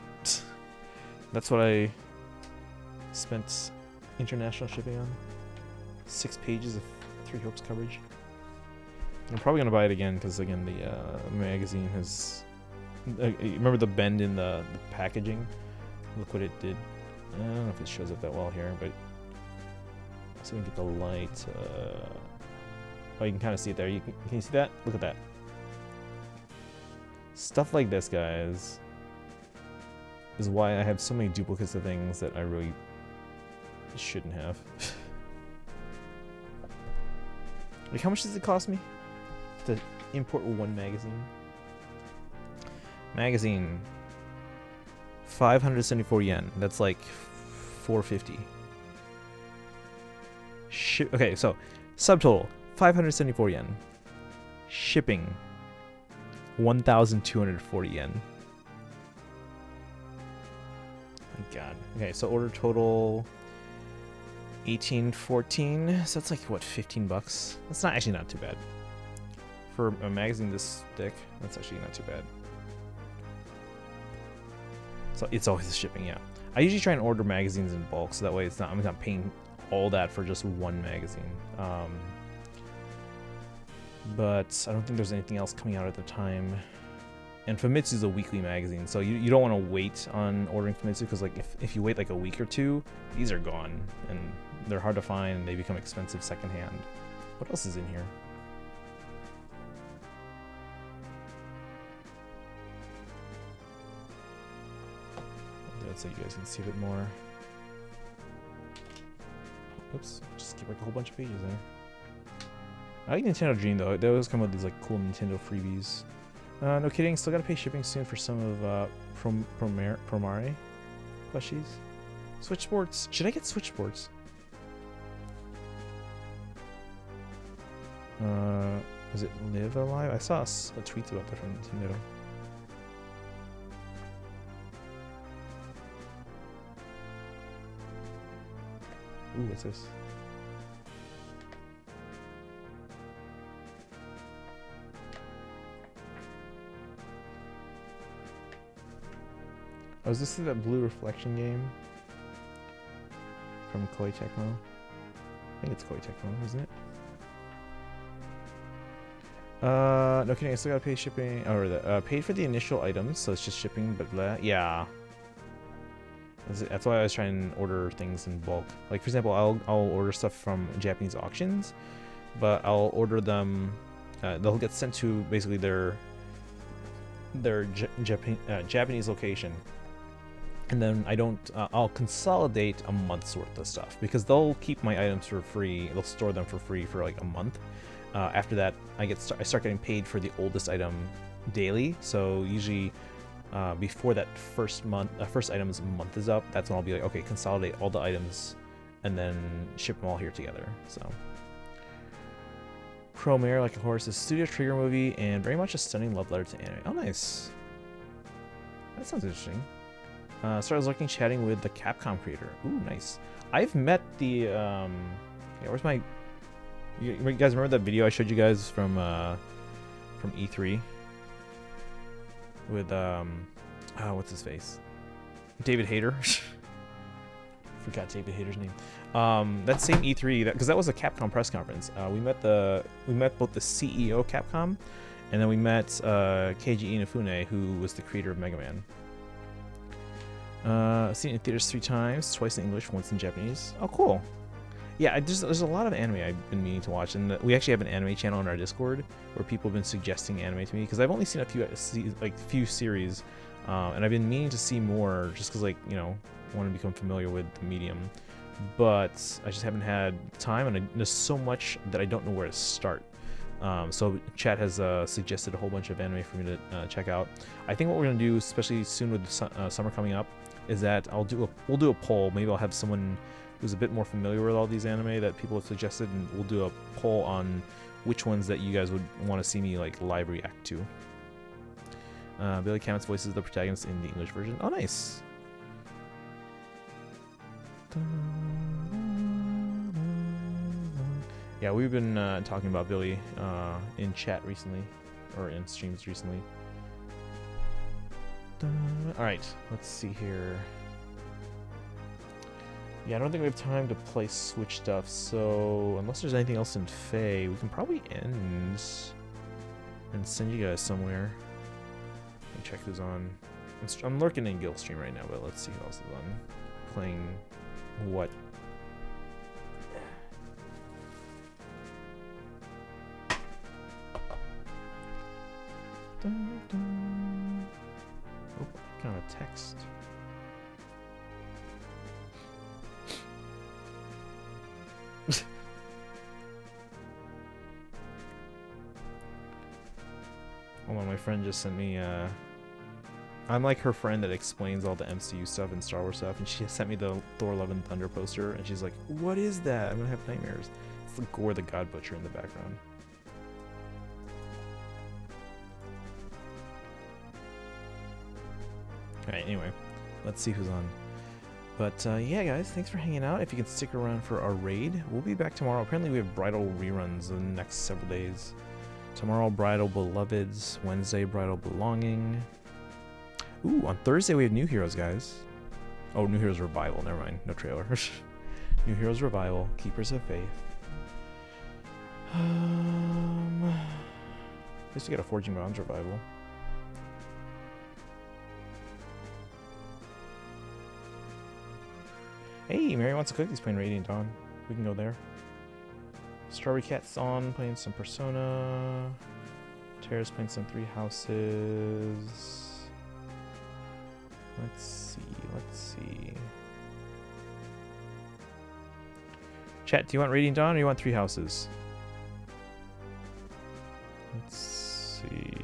That's what I spent international shipping on. 6 pages of Three Hopes coverage. I'm probably gonna buy it again because again the magazine has. Remember the bend in the packaging? Look what it did. I don't know if it shows up that well here, but so we can get the light. Oh, you can kind of see it there. Can you see that? Look at that. Stuff like this, guys, is why I have so many duplicates of things that I really shouldn't have. Like, how much does it cost me to import one magazine? Magazine, 574 yen. That's like 450. Okay, so subtotal 574 yen. Shipping 1,240 yen. My God. Okay, so order total 1814. So that's like what, 15 bucks? That's not actually not too bad for a magazine this thick. That's actually not too bad. So it's always the shipping, yeah. I usually try and order magazines in bulk, so that way I'm not paying all that for just one magazine. But I don't think there's anything else coming out at the time. And Famitsu is a weekly magazine, so you don't want to wait on ordering Famitsu, because like if you wait like a week or two, these are gone and they're hard to find and they become expensive secondhand. What else is in here? So you guys can see a bit more. Oops, just keep like a whole bunch of pages there. I like Nintendo Dream though. They always come with these like cool Nintendo freebies. No kidding, still gotta pay shipping soon for some of Promare plushies. Switch Sports. Should I get Switch Sports? Is it Live Alive? I saw a tweet about that from Nintendo. Ooh, what's this? Oh, is this that Blue Reflection game? From Koei Tecmo? I think it's Koei Tecmo, isn't it? No kidding, I still gotta pay shipping, or paid for the initial items, so it's just shipping, but yeah. That's why I was trying to order things in bulk. Like, for example, I'll order stuff from Japanese auctions, but I'll order them. They'll get sent to basically their Japanese location, and then I'll consolidate a month's worth of stuff because they'll keep my items for free. They'll store them for free for like a month. After that, I start getting paid for the oldest item daily. So usually. Before that first item's month is up, that's when I'll be like, okay, consolidate all the items and then ship them all here together. So, Promare Like a Horse is a Studio Trigger movie and very much a stunning love letter to anime. Oh, nice. That sounds interesting. So I was chatting with the Capcom creator. Ooh, nice. I've met the yeah, where's my? You guys remember that video I showed you guys from from E3 with what's his face? David Hayter. Forgot David Hayter's name. That same E3, because that was a Capcom press conference. We met both the CEO of Capcom, and then we met Keiji Inafune, who was the creator of Mega Man. Seen it in theaters 3 times, twice in English, once in Japanese. Oh, cool. Yeah, there's a lot of anime I've been meaning to watch, and we actually have an anime channel on our Discord where people have been suggesting anime to me, because I've only seen a few series, and I've been meaning to see more, just because, like, you know, I want to become familiar with the medium, but I just haven't had time, and there's so much that I don't know where to start. So chat has suggested a whole bunch of anime for me to check out. I think what we're gonna do, especially soon with the summer coming up, is that we'll do a poll. Maybe I'll have someone who's a bit more familiar with all these anime that people have suggested, and we'll do a poll on which ones that you guys would want to see me like live react to. Billy Kamet's voices the protagonist in the English version. Oh, nice. Yeah, we've been talking about Billy in chat recently, or in streams recently. Alright, let's see here. Yeah, I don't think we have time to play Switch stuff, so unless there's anything else in Fae, we can probably end and send you guys somewhere. Let me check who's on. I'm lurking in Gil stream right now, but let's see who else is on. Playing what? Dun, dun. Oh, kind of a text. Hold on, my friend just sent me I'm like her friend that explains all the MCU stuff and Star Wars stuff, and she sent me the Thor Love and Thunder poster, and she's like, what is that? I'm gonna have nightmares. It's like Gore the God Butcher in the background. Alright, anyway, let's see who's on. But yeah, guys, thanks for hanging out. If you can stick around for our raid, we'll be back tomorrow. Apparently we have Bridal reruns in the next several days. Tomorrow, Bridal Beloveds. Wednesday, Bridal Belonging. Ooh, on Thursday we have New Heroes, guys. Oh, New Heroes Revival. Never mind, no trailer. New Heroes Revival. Keepers of Faith. I used to get a Forging Bonds Revival. Hey, Mary wants a cookies playing Radiant Dawn. We can go there. Strawberry Cat's on, playing some Persona. Tara's playing some Three Houses. Let's see. Chat, do you want Radiant Dawn or you want Three Houses? Let's see.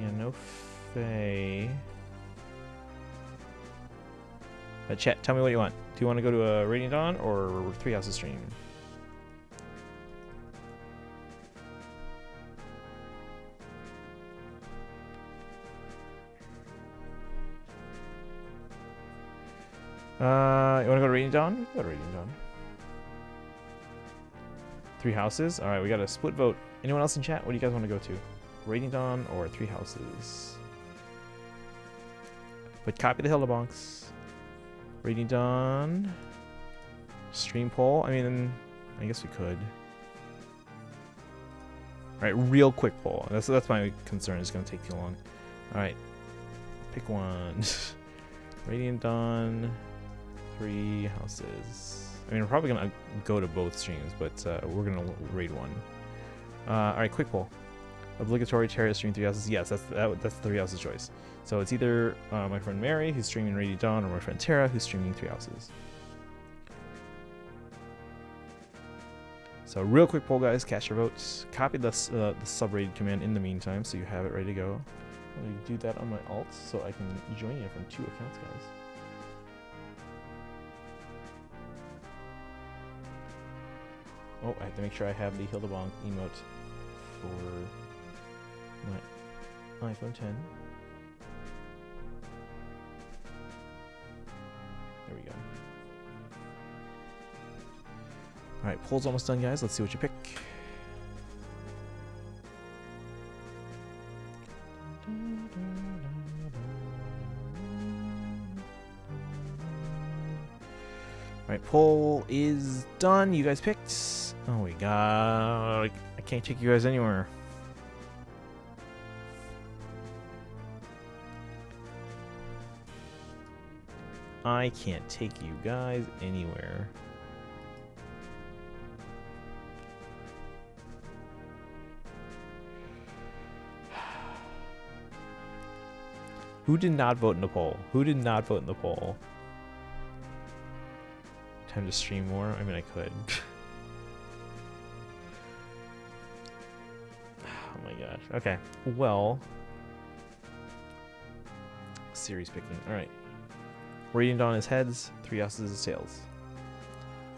Yeah, no Fae. Chat, tell me what you want. Do you want to go to a Radiant Dawn or Three Houses stream? You want to go to Radiant Dawn? Go to Radiant Dawn. Three Houses? Alright, we got a split vote. Anyone else in chat? What do you guys want to go to? Radiant Dawn or Three Houses? But copy the Hildebonks. Radiant Dawn. Stream poll. I mean, I guess we could. Alright, real quick poll. That's my concern. It's going to take too long. Alright. Pick one. Radiant Dawn. Three Houses. I mean, we're probably going to go to both streams, but we're going to raid one. Alright, quick poll. Obligatory Terra stream Three Houses. Yes, that's the Three Houses choice. So it's either my friend Mary, who's streaming Radiant Dawn, or my friend Tara, who's streaming Three Houses. So real quick poll, guys. Cast your votes. Copy the sub-raid command in the meantime, so you have it ready to go. I'm going to do that on my alt, so I can join you from 2 accounts, guys. Oh, I have to make sure I have the Hildebonk emote for my iPhone 10. There we go. Alright, poll's almost done, guys. Let's see what you pick. Alright, poll is done. You guys picked. Oh my god. I can't take you guys anywhere. I can't take you guys anywhere. Who did not vote in the poll? Who did not vote in the poll? Time to stream more? I mean, I could. Oh my gosh. Okay. Well. Series picking. Alright. Radiant Dawn is heads, 3 houses is tails.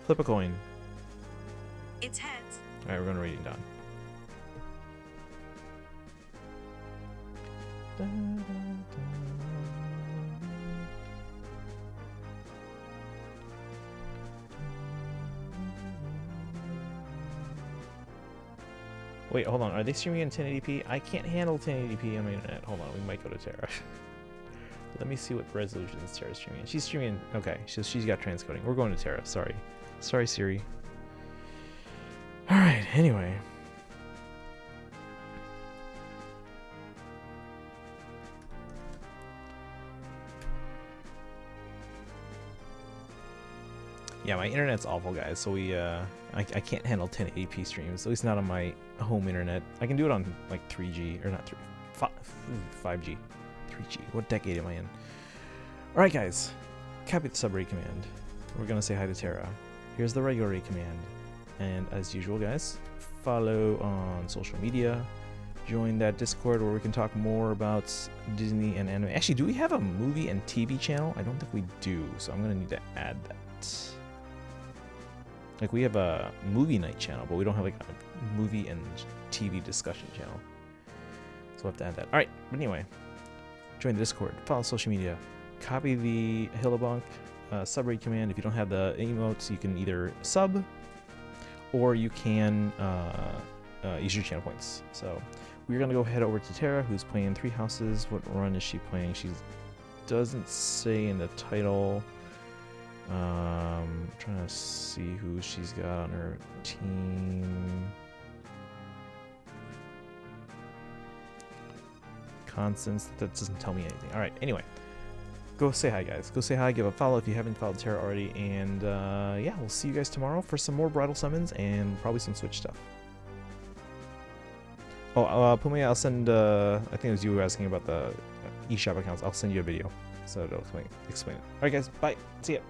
Flip a coin. It's heads. Alright, we're going to Radiant Dawn. Wait, hold on. Are they streaming in 1080p? I can't handle 1080p on my internet. Hold on, we might go to Terra. Let me see what resolutions Terra's streaming. She's streaming. Okay, she's got transcoding. We're going to Terra. Sorry, Siri. All right. Anyway. Yeah, my internet's awful, guys. So I can't handle 1080p streams. At least not on my home internet. I can do it on like 3G or not 5G. 3G. What decade am I in? All right, guys. Copy the sub-raid command. We're gonna say hi to Terra. Here's the regular raid command. And as usual, guys, follow on social media. Join that Discord where we can talk more about Disney and anime. Actually, do we have a movie and TV channel? I don't think we do, so I'm gonna need to add that. Like, we have a movie night channel, but we don't have like a movie and TV discussion channel. So we'll have to add that. All right, but anyway, join the Discord, follow social media, copy the Hillabonk sub-raid command. If you don't have the emotes, you can either sub or you can use your channel points. So we're gonna go head over to Terra, who's playing 3 houses. What run is she playing? She doesn't say in the title. Trying to see who she's got on her team. Constance, that doesn't tell me anything. All right, anyway, go say hi, guys. Go say hi, give a follow if you haven't followed Terra already, and yeah, we'll see you guys tomorrow for some more Bridal summons and probably some Switch stuff. Oh, Pumi, I'll send, I think it was you asking about the eShop accounts. I'll send you a video so it'll explain it. All right, guys, bye. See ya.